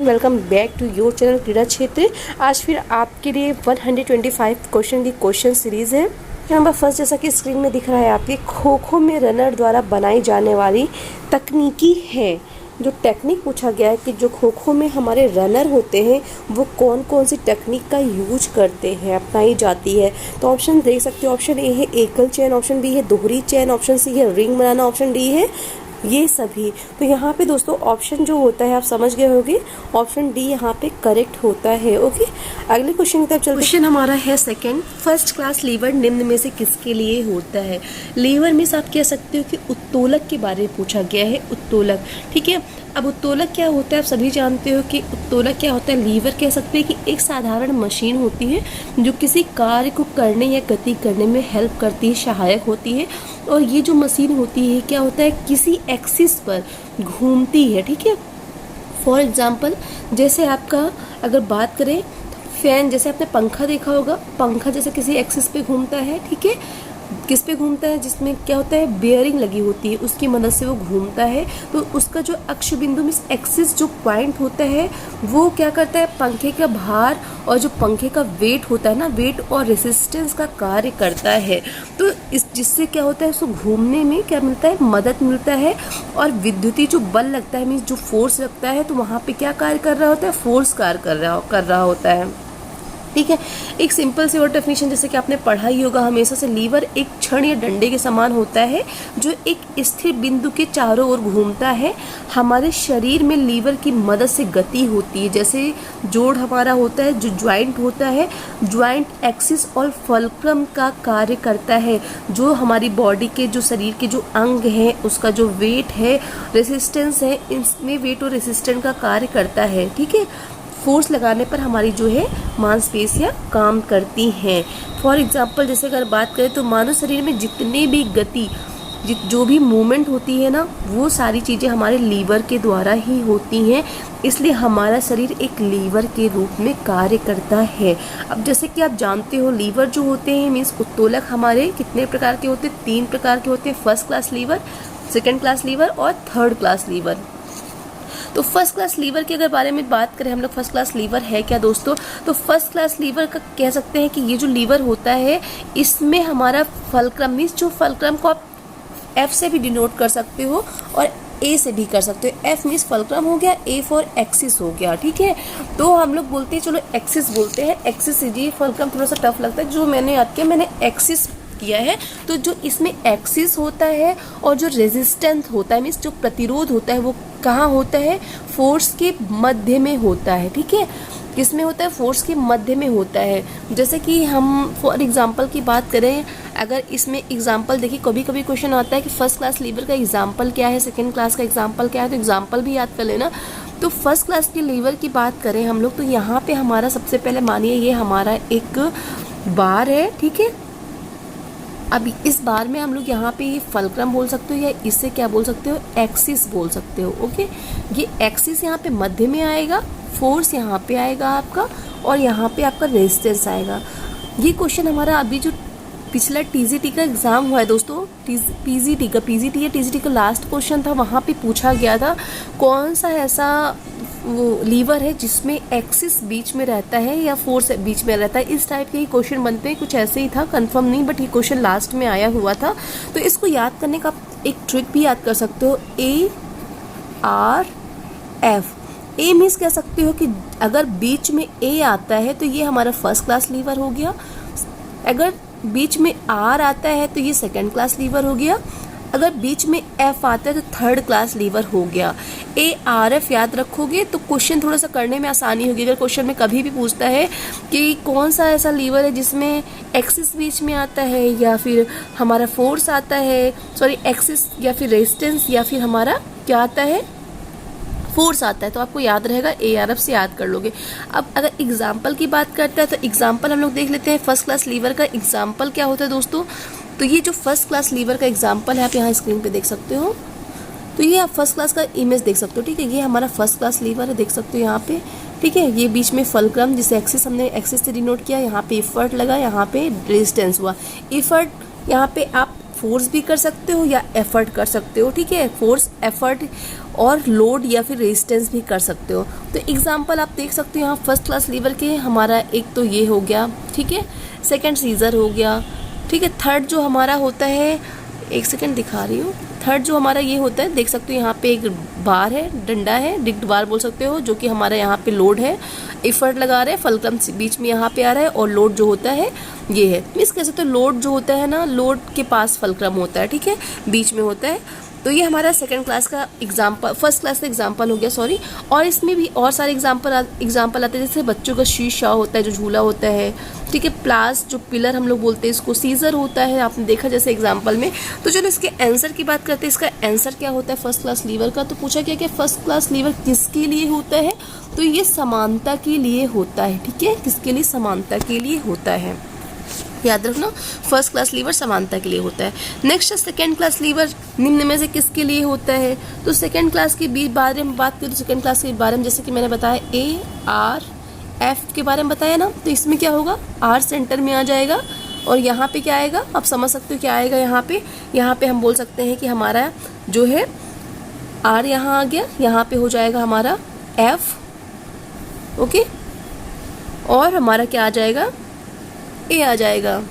Welcome back to your channel क्रीड़ा क्षेत्र। आज फिर आपके लिए 125 क्वेश्चन की क्वेश्चन सीरीज़ है। नंबर फर्स्ट, जैसा कि स्क्रीन में दिख रहा है आपके, खो खो में रनर द्वारा बनाई जाने वाली तकनीकी है। जो टेक्निक पूछा गया है कि जो खो खो में हमारे रनर होते हैं वो कौन कौन सी टेक्निक का यूज करते हैं, अपनाई जाती है। तो ऑप्शन देख सकते हो, ऑप्शन ए है एकल चैन, ऑप्शन बी है दोहरी चैन, ऑप्शन सी है रिंग बनाना, ऑप्शन डी है ये सभी। तो यहाँ पे दोस्तों ऑप्शन जो होता है आप समझ गए होंगे, ऑप्शन डी यहाँ पे करेक्ट होता है। ओके, अगले क्वेश्चन की तरफ चलते हैं। क्वेश्चन हमारा है सेकंड, फर्स्ट क्लास लीवर निम्न में से किसके लिए होता है। लीवर में आप कह सकते हो कि उत्तोलक के बारे में पूछा गया है, उत्तोलक। ठीक है, अब उत्तोलक क्या होता है आप सभी जानते हो कि उत्तोलक क्या होता है। लीवर कह सकते हैं कि एक साधारण मशीन होती है जो किसी कार्य को करने या गति करने में हेल्प करती है, सहायक होती है। और ये जो मशीन होती है क्या होता है, किसी एक्सिस पर घूमती है। ठीक है, फॉर एग्जाम्पल जैसे आपका अगर बात करें फैन, जैसे आपने पंखा देखा होगा, पंखा जैसे किसी एक्सिस पे घूमता है। ठीक है, किस पे घूमता है, जिसमें क्या होता है बेयरिंग लगी होती है, उसकी मदद से वो घूमता है। तो उसका जो अक्ष बिंदु में एक्सिस जो पॉइंट होता है वो क्या करता है, पंखे का भार और जो पंखे का वेट होता है ना, वेट और रेसिस्टेंस का कार्य करता है। तो इस जिससे क्या होता है, उसको घूमने में क्या मिलता है, मदद मिलता है। और विद्युतीय जो बल लगता है, मीन्स जो फोर्स लगता है, तो वहाँ पे क्या कार्य कर रहा होता है, फोर्स कार्य कर रहा होता है। ठीक है, एक सिंपल सी और डेफिनेशन जैसे कि आपने पढ़ा ही होगा हमेशा से, लीवर एक छड़ या डंडे के समान होता है जो एक स्थिर बिंदु के चारों ओर घूमता है। हमारे शरीर में लीवर की मदद से गति होती है। जैसे जोड़ हमारा होता है, जो ज्वाइंट होता है, ज्वाइंट एक्सिस और फल्क्रम का कार्य करता है। जो हमारी बॉडी के जो शरीर के जो अंग हैं उसका जो वेट है, रेसिस्टेंस है, इसमें वेट और रेसिस्टेंस का कार्य करता है। ठीक है, फोर्स लगाने पर हमारी जो है मांसपेशियां काम करती हैं। फॉर एग्जांपल जैसे अगर बात करें तो मानव शरीर में जितने भी गति जो भी मूवमेंट होती है ना, वो सारी चीज़ें हमारे लीवर के द्वारा ही होती हैं। इसलिए हमारा शरीर एक लीवर के रूप में कार्य करता है। अब जैसे कि आप जानते हो लीवर जो होते हैं मीन्स उत्तोलक हमारे कितने प्रकार के होते हैं, 3 प्रकार के होते हैं। First class lever, second class lever और थर्ड क्लास लीवर। तो फर्स्ट क्लास लीवर के अगर बारे में बात करें हम लोग, फर्स्ट क्लास लीवर है क्या दोस्तों, तो फर्स्ट क्लास लीवर का कह सकते हैं कि ये जो लीवर होता है इसमें हमारा फल्क्रम, मीन्स जो फल्क्रम को आप एफ से भी डिनोट कर सकते हो और ए से भी कर सकते हो। एफ मीन्स फल्क्रम हो गया, ए फॉर एक्सिस हो गया। ठीक है, तो हम लोग बोलते हैं, चलो एक्सिस बोलते हैं, एक्सिस से जी फल्क्रम थोड़ा सा टफ लगता है, जो मैंने याद किया मैंने एक्सिस किया है। तो जो इसमें एक्सिस होता है और जो रेजिस्टेंस होता है, मीन्स जो प्रतिरोध होता है, वो कहाँ होता है, फोर्स के मध्य में होता है। ठीक है, किसमें होता है, फोर्स के मध्य में होता है। जैसे कि हम फॉर एग्जांपल की बात करें, अगर इसमें एग्जांपल देखिए, कभी कभी क्वेश्चन आता है कि फर्स्ट क्लास लीवर का एग्जांपल क्या है, सेकेंड क्लास का एग्जांपल क्या है, तो एग्जांपल भी याद कर लेना। तो फर्स्ट क्लास के लीवर की बात करें हम लोग, तो यहाँ पे हमारा सबसे पहले मानिए ये हमारा एक बार है। ठीक है, अब इस बार में हम लोग यहाँ पे ये फल्क्रम बोल सकते हो या इससे क्या बोल सकते हो, एक्सिस बोल सकते हो। ओके, ये एक्सिस यहाँ पे मध्य में आएगा, फोर्स यहाँ पे आएगा आपका, और यहाँ पे आपका रेजिस्टेंस आएगा। ये क्वेश्चन हमारा अभी जो पिछला टीजीटी का एग्जाम हुआ है दोस्तों, पीजीटी या टीजीटी का लास्ट क्वेश्चन था, वहाँ पे पूछा गया था कौन सा ऐसा वो लीवर है जिसमें एक्सिस बीच में रहता है या फोर्स बीच में रहता है। इस टाइप के ही क्वेश्चन बनते हैं, कुछ ऐसे ही था, कंफर्म नहीं, बट ये क्वेश्चन लास्ट में आया हुआ था। तो इसको याद करने का एक ट्रिक भी याद कर सकते हो, A R F. A means कह सकते हो कि अगर बीच में ए आता है तो ये हमारा फर्स्ट क्लास लीवर हो गया, अगर बीच में आर आता है तो ये सेकेंड क्लास लीवर हो गया, अगर बीच में एफ आता है तो थर्ड क्लास लीवर हो गया। ए आर एफ याद रखोगे तो क्वेश्चन थोड़ा सा करने में आसानी होगी। अगर क्वेश्चन में कभी भी पूछता है कि कौन सा ऐसा लीवर है जिसमें एक्सिस बीच में आता है या फिर हमारा फोर्स आता है, सॉरी एक्सिस या फिर रेजिस्टेंस या फिर हमारा क्या आता है, फोर्स आता है, तो आपको याद रहेगा, ए आर एफ से याद कर लोगे। अब अगर एग्जाम्पल की बात करते हैं तो एग्जाम्पल हम लोग देख लेते हैं। फर्स्ट क्लास लीवर का एग्जाम्पल क्या होता है दोस्तों, तो ये जो फर्स्ट क्लास लीवर का एग्जाम्पल है आप यहाँ स्क्रीन पे देख सकते हो। तो ये आप फर्स्ट क्लास का इमेज देख सकते हो। ठीक है, ये हमारा फर्स्ट क्लास लीवर है, देख सकते हो यहाँ पे। ठीक है, ये बीच में फल्क्रम जिसे एक्सिस हमने एक्सिस से डिनोट किया, यहाँ पे इफर्ट लगा, यहाँ पे रेजिस्टेंस हुआ। इफर्ट यहाँ पे आप फोर्स भी कर सकते हो या एफर्ट कर सकते हो। ठीक है, फोर्स एफर्ट और लोड या फिर रेजिस्टेंस भी कर सकते हो। तो एग्जांपल आप देख सकते हो यहाँ फर्स्ट क्लास लीवर के हमारा एक तो ये हो गया, ठीक है, सेकंड सीजर हो गया, ठीक है। थर्ड जो हमारा होता है, एक सेकंड दिखा रही हूँ, थर्ड जो हमारा ये होता है, देख सकते हो यहाँ पे एक बार है, डंडा है, डिग्ड बार बोल सकते हो, जो कि हमारा यहाँ पे लोड है, इफर्ट लगा रहे हैं, फलक्रम बीच में यहाँ पे आ रहा है, और लोड जो होता है ये है। मीन्स कह सकते हो लोड जो होता है ना, लोड के पास फलक्रम होता है, ठीक है, बीच में होता है। तो ये हमारा सेकंड क्लास का एग्जाम्पल, फर्स्ट क्लास का एग्जाम्पल हो गया, सॉरी। और इसमें भी और सारे एग्जाम्पल आते हैं, जैसे बच्चों का शीशा होता है, जो झूला होता है, ठीक है, प्लास जो पिलर हम लोग बोलते हैं इसको, सीजर होता है, आपने देखा जैसे एग्जाम्पल में। तो चलो इसके आंसर की बात करते हैं। इसका आंसर क्या होता है फर्स्ट क्लास लीवर का? तो पूछा क्या कि फर्स्ट क्लास लीवर किसके लिए होता है? तो ये समानता के लिए होता है, ठीक है, किसके लिए? समानता के लिए होता है, याद रखना, फर्स्ट क्लास लीवर समानता के लिए होता है। नेक्स्ट सेकंड क्लास लीवर निम्न में से किसके लिए होता है? तो सेकंड क्लास के बारे में बात करें तो सेकंड क्लास के बारे में जैसे कि मैंने बताया ARF के बारे में बताया ना, तो इसमें क्या होगा, R सेंटर में आ जाएगा, और यहाँ पे क्या आएगा, आप समझ सकते हो क्या आएगा यहाँ पे हम बोल सकते हैं कि हमारा जो है R यहाँ आ गया, यहाँ पे हो जाएगा हमारा F, ओके, और हमारा क्या आ जाएगा, A आ जाएगा,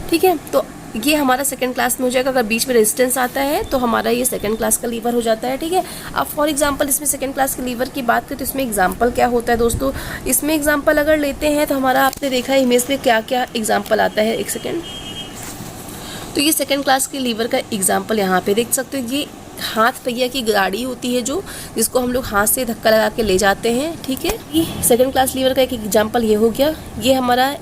ठीक है। तो ये हमारा सेकंड क्लास में हो जाएगा। अगर बीच में रेजिस्टेंस आता है तो हमारा ये सेकंड क्लास का लीवर हो जाता है, ठीक है। अब फॉर एग्जांपल इसमें सेकंड क्लास के लीवर की बात करें तो इसमें एग्जांपल क्या होता है दोस्तों? इसमें एग्जांपल अगर लेते हैं तो हमारा, आपने देखा है इमेज में क्या क्या एग्जाम्पल आता है, एक सेकेंड। तो ये सेकेंड क्लास के लीवर का एग्जाम्पल यहाँ पे देख सकते हो। ये हाथ पहिया की गाड़ी होती है जो, जिसको हम लोग हाथ से धक्का लगा के ले जाते हैं, ठीक है। ये सेकंड क्लास लीवर का एक एग्जांपल ये हो गया। ये हमारा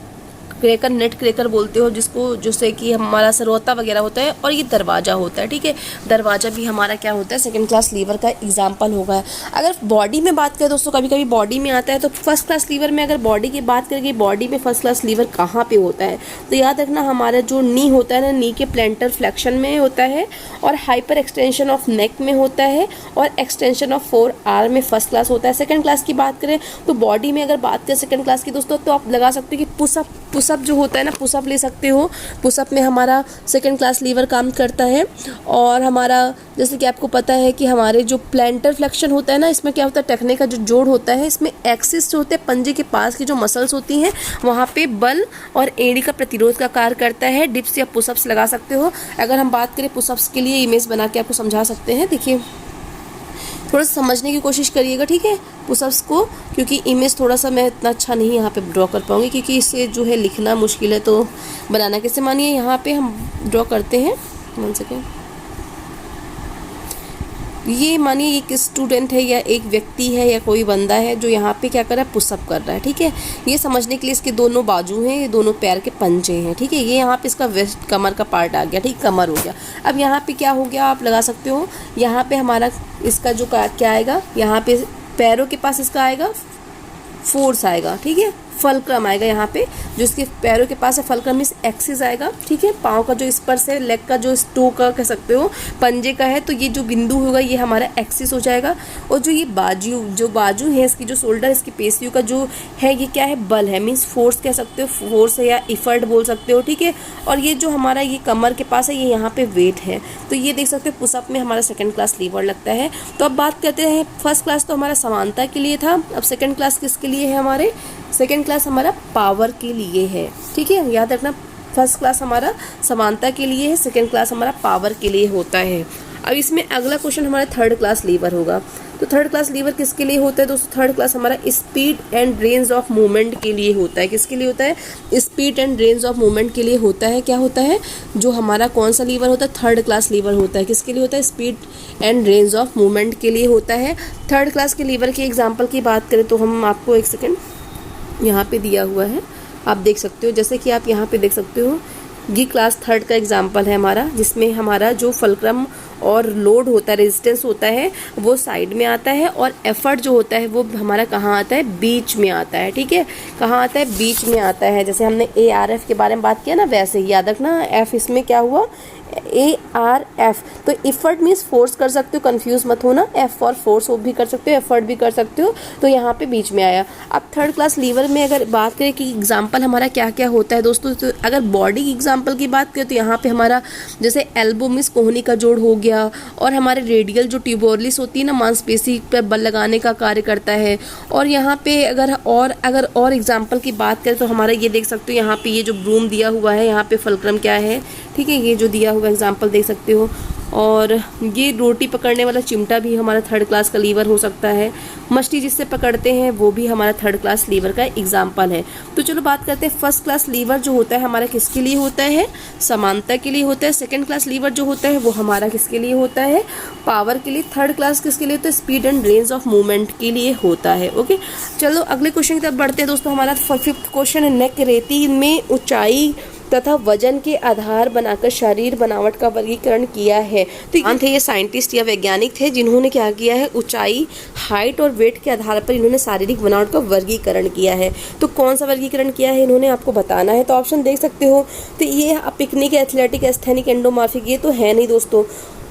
क्रैकर, नेट क्रैकर बोलते हो जिसको, जिससे कि हमारा सरौता वगैरह होता है, और ये दरवाज़ा होता है, ठीक है। दरवाज़ा भी हमारा क्या होता है, सेकंड क्लास लीवर का एग्जाम्पल होगा। अगर बॉडी में बात करें दोस्तों, कभी कभी बॉडी में आता है, तो फर्स्ट क्लास लीवर में अगर बॉडी की बात करें कि बॉडी में फर्स्ट क्लास लीवर कहाँ पे होता है, तो याद रखना हमारा जो नी होता है ना, नी के प्लेंटर फ्लेक्शन में होता है, और हाइपर एक्सटेंशन ऑफ नेक में होता है, और एक्सटेंशन ऑफ 4 आर्म में फर्स्ट क्लास होता है। सेकंड क्लास की बात करें तो बॉडी में अगर बात करें सेकंड क्लास की दोस्तों, तो आप लगा सकते हो कि पुशअप जो होता है ना, पुशअप ले सकते हो। पुशअप में हमारा सेकंड क्लास लीवर काम करता है। और हमारा जैसे कि आपको पता है कि हमारे जो प्लेंटर फ्लेक्शन होता है ना, इसमें क्या होता है, टखने का जो जोड़ होता है, इसमें एक्सिस जो होते हैं, पंजे के पास की जो मसल्स होती हैं, वहाँ पे बल और एड़ी का प्रतिरोध का कार्य करता है। डिप्स या पुशअप्स लगा सकते हो। अगर हम बात करें पुशअप्स के लिए, इमेज बना के आपको समझा सकते हैं। देखिए, थोड़ा सा समझने की कोशिश करिएगा, ठीक है, पुशअप्स को, क्योंकि इमेज थोड़ा सा मैं इतना अच्छा नहीं यहाँ पे ड्रॉ कर पाऊँगी, क्योंकि इसे जो है लिखना मुश्किल है, तो बनाना कैसे। मानिए यहाँ पे हम ड्रॉ करते हैं, 1 सेकेंड। ये मानिए एक स्टूडेंट है या एक व्यक्ति है या कोई बंदा है जो यहाँ पे क्या कर रहा है, पुशअप कर रहा है, ठीक है। ये समझने के लिए इसके दोनों बाजू हैं, ये दोनों पैर के पंजे हैं, ठीक है। ये यहाँ पे इसका वेस्ट कमर का पार्ट आ गया, ठीक, कमर हो गया। अब यहाँ पे क्या हो गया, आप लगा सकते हो, यहाँ पे हमारा इसका जो क्या आएगा, यहाँ पे पैरों के पास इसका आएगा फोर्स आएगा, ठीक है, फलक्रम आएगा यहाँ पे, जो इसके पैरों के पास है फलक्रम इस एक्सिस आएगा, ठीक है। पाँव का जो स्पर्श है, लेग का जो टो का कह सकते हो, पंजे का है, तो ये जो बिंदु होगा ये हमारा एक्सिस हो जाएगा। और जो ये बाजू है, इसकी जो शोल्डर, इसकी पेशियों का जो है, ये क्या है, बल है, मीन्स फोर्स कह सकते हो, फोर्स है या इफर्ट बोल सकते हो, ठीक है। और ये जो हमारा ये कमर के पास है, ये यहाँ पे वेट है। तो ये देख सकते हो पुशअप में हमारा सेकंड क्लास लीवर लगता है। तो अब बात करते हैं, फर्स्ट क्लास तो हमारा समानता के लिए था, अब सेकंड क्लास किसके लिए है, हमारे सेकंड क्लास हमारा पावर के लिए है, ठीक है। याद रखना, फर्स्ट क्लास हमारा समानता के लिए है, सेकंड क्लास हमारा पावर के लिए होता है। अब इसमें अगला क्वेश्चन हमारा थर्ड क्लास लीवर होगा। तो थर्ड क्लास लीवर किसके लिए होता है दोस्तों? थर्ड क्लास हमारा speed and range of movement के लिए होता है। किसके लिए होता है? Speed and range of movement के लिए होता है। क्या होता है? जो हमारा कौन सा लीवर होता है? थर्ड क्लास लीवर होता है। किसके लिए होता है? Speed and range of movement के लिए होता है। थर्ड क्लास के लीवर के एग्जाम्पल की बात करें तो हम आपको एक सेकेंड यहाँ पे दिया हुआ है, आप देख सकते हो। जैसे कि आप यहाँ पे देख सकते हो, ये क्लास थर्ड का एग्जाम्पल है हमारा, जिसमें हमारा जो फलक्रम और लोड होता है, रेजिस्टेंस होता है, वो साइड में आता है, और एफर्ट जो होता है वो हमारा कहाँ आता है? बीच में आता है। ठीक है, कहाँ आता है? बीच में आता है। जैसे हमने ARF के बारे में बात किया ना, वैसे ही याद रखना, एफ इसमें क्या हुआ? ARF। तो इफर्ट मीन्स फोर्स कर सकते हो, कंफ्यूज मत होना, एफ फॉर फोर्स भी कर सकते हो, एफर्ट भी कर सकते हो। तो यहाँ पे बीच में आया। अब थर्ड क्लास लीवर में अगर बात करें कि एग्जाम्पल हमारा क्या क्या होता है दोस्तों, तो अगर बॉडी की एग्जाम्पल की बात करें तो यहाँ पे हमारा जैसे एल्बो मीन्स कोहनी का जोड़ हो गया, गया। और हमारे रेडियल जो ट्यूबोरलिस होती है ना, मांसपेशी पर बल लगाने का कार्य करता है। और यहाँ पे अगर और एग्जाम्पल की बात करें तो हमारा ये देख सकते हो, यहाँ पे ये जो ब्रूम दिया हुआ है, यहाँ पे फलक्रम क्या है, ठीक है, ये जो दिया हुआ एग्जाम्पल देख सकते हो। और ये रोटी पकड़ने वाला चिमटा भी हमारा थर्ड क्लास का लीवर हो सकता है। मछली जिससे पकड़ते हैं वो भी हमारा थर्ड क्लास लीवर का एग्जाम्पल है। तो चलो बात करते हैं फर्स्ट क्लास लीवर जो होता है हमारा किसके लिए होता है, समानता के लिए होता है। सेकंड क्लास लीवर जो होता है वो हमारा किसके लिए होता है, पावर के लिए। थर्ड क्लास किसके लिए होता है, speed and range of movement के लिए होता है। ओके, चलो अगले क्वेश्चन की तरफ बढ़ते हैं दोस्तों। हमारा फिफ्थ क्वेश्चन है, नेक रेती में ऊंचाई तथा वजन के आधार बनाकर शरीर बनावट का वर्गीकरण किया है। तो ये साइंटिस्ट या वैज्ञानिक थे जिन्होंने क्या किया है, ऊंचाई, हाइट और वेट के आधार पर इन्होंने शारीरिक बनावट का वर्गीकरण किया है। तो कौन सा वर्गीकरण किया है इन्होंने, आपको बताना है। तो ऑप्शन देख सकते हो, तो ये पिकनिक, एथलेटिक, एस्थेनिक, एंडोमॉर्फिक, ये तो है नहीं दोस्तों।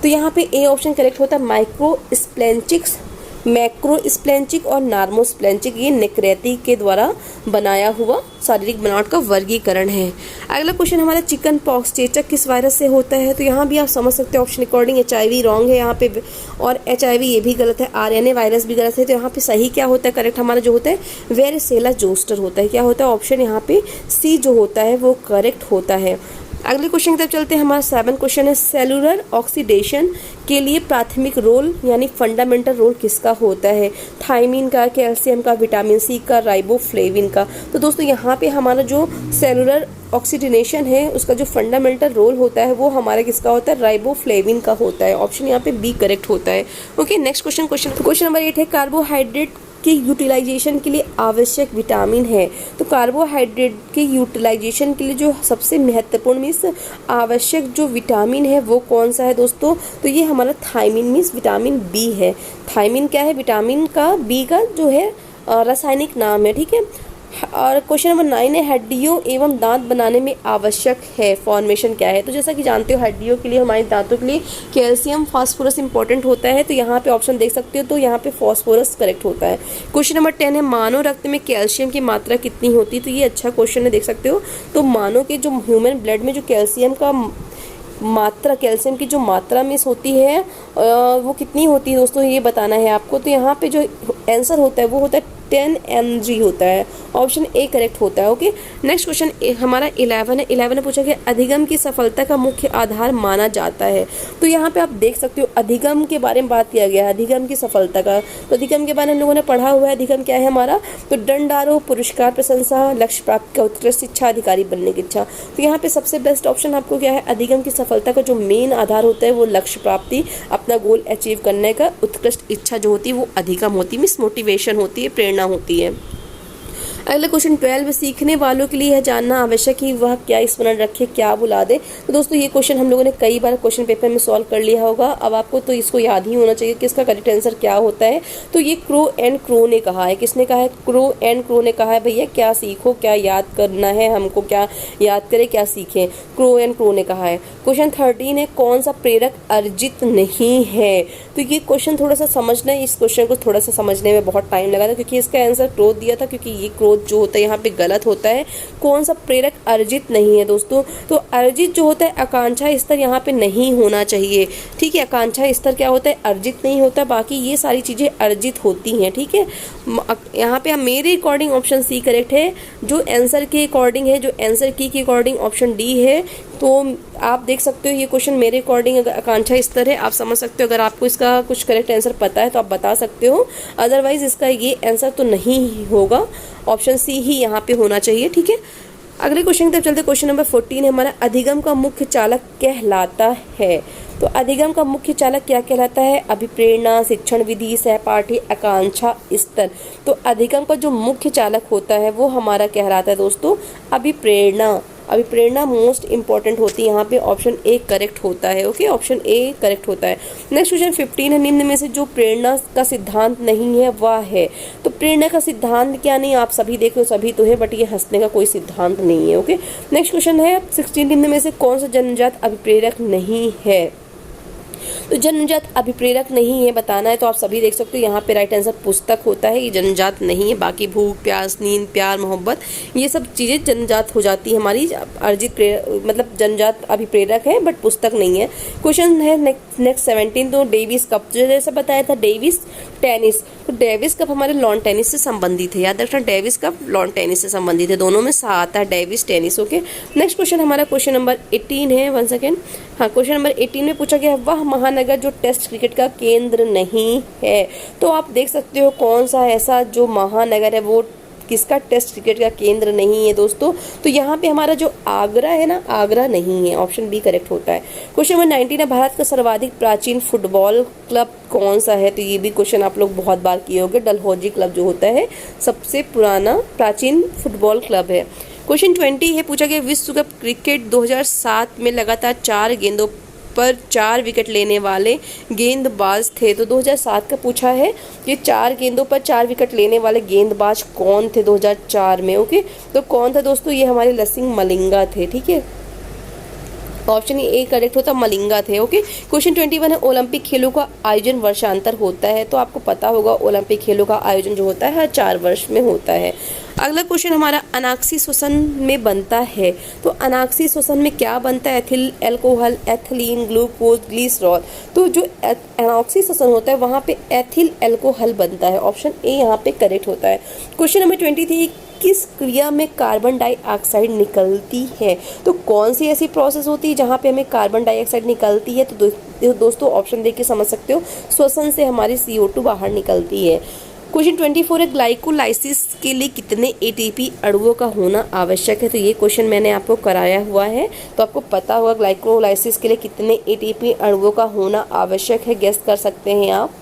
तो यहाँ पे ए ऑप्शन करेक्ट होता है। माइक्रोस्प्लेंचिक्स, मैक्रोस्प्लेंचिक और नार्मोस्प्लेंचिक, ये नेक्रेती के द्वारा बनाया हुआ शारीरिक बनावट का वर्गीकरण है। अगला क्वेश्चन हमारा चिकन पॉक्स, चेचक किस वायरस से होता है। तो यहाँ भी आप समझ सकते हो ऑप्शन अकॉर्डिंग HIV रॉन्ग है यहाँ पे, और HIV ये भी गलत है, RNA वायरस भी गलत है। तो यहाँ पे सही क्या होता है, करेक्ट हमारा जो होता है वेरिसेला जोस्टर होता है। क्या होता है, ऑप्शन यहाँ पे सी जो होता है वो करेक्ट होता है। अगले क्वेश्चन की तरफ चलते हैं। हमारा 7 क्वेश्चन है, सेलुलर ऑक्सीडेशन के लिए प्राथमिक रोल यानी फंडामेंटल रोल किसका होता है। थायमिन का, कैल्शियम का, विटामिन सी का, राइबोफ्लेविन का। तो दोस्तों यहाँ पे हमारा जो सेलुलर ऑक्सीडेशन है उसका जो फंडामेंटल रोल होता है वो हमारा किसका होता है, राइबोफ्लेविन का होता है। ऑप्शन यहाँ पे बी करेक्ट होता है। ओके, नेक्स्ट क्वेश्चन नंबर 8 है, कार्बोहाइड्रेट के यूटिलाइजेशन के लिए आवश्यक विटामिन है। तो कार्बोहाइड्रेट के यूटिलाइजेशन के लिए जो सबसे महत्वपूर्ण मीन्स आवश्यक जो विटामिन है वो कौन सा है दोस्तों, तो ये हमारा थायमिन मीन्स विटामिन बी है। थायमिन क्या है, विटामिन का बी का जो है रासायनिक नाम है, ठीक है। और क्वेश्चन नंबर 9 है, हड्डियों एवं दांत बनाने में आवश्यक है फॉर्मेशन क्या है। तो जैसा कि जानते हो हड्डियों के लिए, हमारे दांतों के लिए कैल्शियम फास्फोरस इंपॉर्टेंट होता है। तो यहाँ पे ऑप्शन देख सकते हो, तो यहाँ पे फास्फोरस करेक्ट होता है। क्वेश्चन नंबर 10 है, मानव रक्त में कैल्शियम की मात्रा कितनी होती है। तो ये अच्छा क्वेश्चन है, देख सकते हो। तो मानव के जो ह्यूमन ब्लड में जो कैल्शियम का मात्रा, कैल्शियम की जो मात्रा मिस होती है वो कितनी होती है दोस्तों, ये बताना है आपको। तो यहाँ पे जो आंसर होता है वो होता है 10 mg होता है। ऑप्शन ए करेक्ट होता है। ओके, नेक्स्ट क्वेश्चन हमारा 11 है। 11 में पूछा गया अधिगम की सफलता का मुख्य आधार माना जाता है। तो यहाँ पे आप देख सकते हो अधिगम के बारे में बात किया गया है, अधिगम की सफलता का। तो अधिगम के बारे में हम लोगों ने पढ़ा हुआ है। अधिगम क्या है हमारा, तो दंड आरोह, पुरस्कार, प्रशंसा, लक्ष्य प्राप्ति का उत्कृष्ट इच्छा, अधिकारी बनने की इच्छा। तो यहाँ पे सबसे बेस्ट ऑप्शन आपको क्या है, अधिगम की सफलता का जो मेन आधार होता है वो लक्ष्य प्राप्ति, अपना गोल अचीव करने का उत्कृष्ट इच्छा जो होती है वो अधिगम होती है, मीन्स मोटिवेशन होती है, प्रेरणा होती है। अगला क्वेश्चन 12, सीखने वालों के लिए यह जानना आवश्यक है वह क्या स्मरण रखे, क्या भुला दे। तो दोस्तों ये क्वेश्चन हम लोगों ने कई बार क्वेश्चन पेपर में सॉल्व कर लिया होगा। अब आपको तो इसको याद ही होना चाहिए कि इसका करेक्ट आंसर क्या होता है। तो ये क्रो एंड क्रो ने कहा है। किसने कहा है, क्रो एंड क्रो ने कहा है भैया क्या सीखो, क्या याद करना है हमको, क्या याद करें, क्या सीखें, क्रो एंड क्रो ने कहा है। क्वेश्चन 13 है, कौन सा प्रेरक अर्जित नहीं है। तो ये क्वेश्चन थोड़ा सा समझना है, इस क्वेश्चन को थोड़ा सा समझने में बहुत टाइम लगा था क्योंकि इसका आंसर क्रोध दिया था, क्योंकि ये क्रोध जो होता है यहाँ पे गलत होता है। कौन सा प्रेरक अर्जित नहीं है दोस्तों, तो अर्जित जो होता है आकांक्षा स्तर यहाँ पे नहीं होना चाहिए, ठीक है। आकांक्षा स्तर क्या होता है, अर्जित नहीं होता, बाकी ये सारी चीजें अर्जित होती हैं, ठीक है। यहाँ पे मेरे अकॉर्डिंग ऑप्शन सी करेक्ट है, जो आंसर के अकॉर्डिंग है, जो आंसर की के अकॉर्डिंग ऑप्शन डी है। तो आप देख सकते हो ये क्वेश्चन मेरे अकॉर्डिंग अगर आकांक्षा स्तर है, आप समझ सकते हो। अगर आपको इसका कुछ करेक्ट आंसर पता है तो आप बता सकते हो, अदरवाइज इसका ये आंसर तो नहीं होगा, ऑप्शन सी ही यहाँ पे होना चाहिए, ठीक है। अगले क्वेश्चन की तरफ चलते, क्वेश्चन नंबर 14 है हमारा, अधिगम का मुख्य चालक कहलाता है। तो अधिगम का मुख्य चालक क्या कहलाता है, अभिप्रेरणा, शिक्षण विधि, सहपाठी, आकांक्षा स्तर। तो अधिगम का जो मुख्य चालक होता है वो हमारा कहलाता है दोस्तों अभिप्रेरणा। अभिप्रेरणा मोस्ट इंपॉर्टेंट होती है, यहाँ पे ऑप्शन ए करेक्ट होता है। ओके, ऑप्शन ए करेक्ट होता है। नेक्स्ट क्वेश्चन 15 है, निम्न में से जो प्रेरणा का सिद्धांत नहीं है वह है। तो प्रेरणा का सिद्धांत क्या नहीं, आप सभी देख लो, सभी तो है, बट ये हंसने का कोई सिद्धांत नहीं है। ओके, नेक्स्ट क्वेश्चन है 16, निम्न में से कौन सा जन्मजात अभिप्रेरक नहीं है। तो जन्मजात अभिप्रेरक नहीं है बताना है, तो आप सभी देख सकते हो यहाँ पे राइट आंसर पुस्तक होता है, ये जन्मजात नहीं है। बाकी भूख, प्यास, नींद, प्यार, मोहब्बत ये सब चीज़ें जन्मजात हो जाती है हमारी, अर्जित मतलब जन्मजात अभिप्रेरक है बट पुस्तक नहीं है। क्वेश्चन है नेक्स्ट 17, तो डेविस कप जैसा बताया था, डेविस टेनिस, तो डेविस कप हमारे लॉन टेनिस से संबंधित है, याद रखना डेविस कप लॉन टेनिस से संबंधित है, दोनों में सा आता है Davis tennis. Okay, next question हमारा क्वेश्चन नंबर 18 है, 1 सेकेंड। हाँ, क्वेश्चन नंबर 18 में पूछा गया वह महानगर जो टेस्ट क्रिकेट का केंद्र नहीं है, तो आप देख सकते हो कौन सा ऐसा जो महानगर है वो किसका टेस्ट क्रिकेट का केंद्र नहीं है दोस्तों। तो यहाँ पे हमारा जो आगरा है ना, आगरा नहीं है, ऑप्शन बी करेक्ट होता है। क्वेश्चन नंबर 19 है भारत का सर्वाधिक प्राचीन फुटबॉल क्लब कौन सा है, तो ये भी क्वेश्चन आप लोग बहुत बार किए होंगे। डलहौजी क्लब जो होता है सबसे पुराना प्राचीन फुटबॉल क्लब है। क्वेश्चन 20 है, पूछा गया विश्व कप क्रिकेट 2007 में लगातार 4 गेंदों पर 4 विकेट लेने वाले गेंदबाज थे, तो 2007 का पूछा है ये 4 गेंदों पर 4 विकेट लेने वाले गेंदबाज कौन थे 2004 में। ओके, तो कौन था दोस्तों, ये हमारे लसिंग मलिंगा थे, ठीक है, ऑप्शन ए करेक्ट होता, मलिंगा थे। ओके, क्वेश्चन 21 है ओलंपिक खेलों का आयोजन वर्षांतर होता है, तो आपको पता होगा ओलंपिक खेलों का आयोजन जो होता है हर 4 वर्ष में होता है। अगला क्वेश्चन हमारा अनाक्सी श्वसन में बनता है, तो अनाक्सी श्वसन में क्या बनता है, ethyl alcohol, ethylene, glucose, glycerol, तो जो अनाक्सी श्वसन होता है वहाँ पे एथिल अल्कोहल बनता है, ऑप्शन ए यहाँ पे करेक्ट होता है। क्वेश्चन नंबर 23, किस क्रिया में कार्बन डाइऑक्साइड निकलती है, तो कौन सी ऐसी प्रोसेस होती है जहाँ पे हमें कार्बन डाइऑक्साइड निकलती है, तो दोस्तों ऑप्शन देख के समझ सकते हो, श्वसन से हमारी CO2 बाहर निकलती है। क्वेश्चन 24 है ग्लाइकोलाइसिस के लिए कितने ATP अणुओं का होना आवश्यक है, तो ये क्वेश्चन मैंने आपको कराया हुआ है, तो आपको पता होगा ग्लाइकोलाइसिस के लिए कितने ATP अणुओं का होना आवश्यक है, गेस कर सकते हैं आप।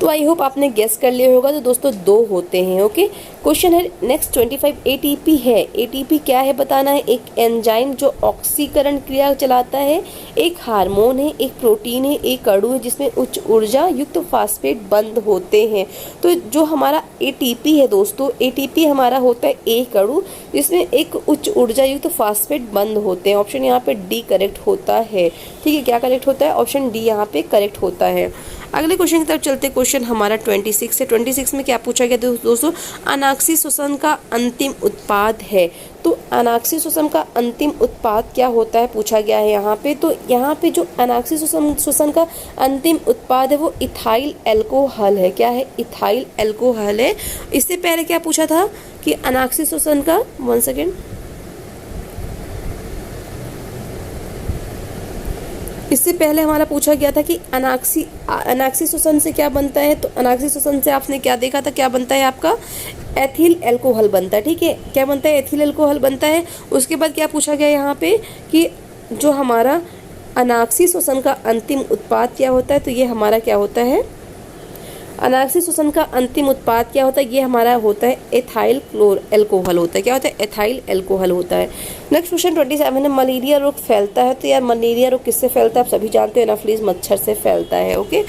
तो आई होप आपने गेस कर लिया होगा, तो दोस्तों 2 होते हैं। ओके, क्वेश्चन है नेक्स्ट 25 ATP है, ATP क्या है बताना है, एक एंजाइम जो ऑक्सीकरण क्रिया चलाता है, एक हार्मोन है, एक प्रोटीन है, एक अणु है जिसमें उच्च ऊर्जा युक्त फास्फेट बंद होते हैं। तो जो हमारा ATP है दोस्तों, ATP हमारा होता है एक अणु जिसमें एक उच्च ऊर्जा युक्त फास्फेट बंद होते हैं, ऑप्शन यहाँ पे डी करेक्ट होता है, ठीक है, क्या करेक्ट होता है, ऑप्शन डी यहाँ पे करेक्ट होता है। अगले क्वेश्चन की तरफ चलते, क्वेश्चन हमारा 26 है। 26 में क्या पूछा गया दोस्तों, अनाक्सी श्वसन का अंतिम उत्पाद है, तो अनाक्सी श्वसन का अंतिम उत्पाद क्या होता है पूछा गया है यहाँ पे। तो यहाँ पे जो अनाक्सी श्वसन का अंतिम उत्पाद है वो इथाइल अल्कोहल है, क्या है, इथाइल अल्कोहल है। इससे पहले क्या पूछा था कि अनाक्सी श्वसन का, 1 सेकेंड, इससे पहले हमारा पूछा गया था कि अनाक्सी श्वसन से क्या बनता है, तो अनाक्सी श्वसन से आपने क्या देखा था, क्या बनता है आपका एथिल अल्कोहल बनता है, ठीक है, क्या बनता है, एथिल अल्कोहल बनता है। उसके बाद क्या पूछा गया यहाँ पे कि जो हमारा अनाक्सी श्वसन का अंतिम उत्पाद क्या होता है, तो ये हमारा क्या होता है, अनाक्सी श्वसन का अंतिम उत्पाद क्या होता है, ये हमारा होता है एथाइल अल्कोहल होता है, क्या होता है, एथाइल अल्कोहल होता है। नेक्स्ट क्वेश्चन 27 है मलेरिया रोग फैलता है, तो यार मलेरिया रोग किससे फैलता है, आप सभी जानते हो, एनाफिलीज मच्छर से फैलता है। ओके,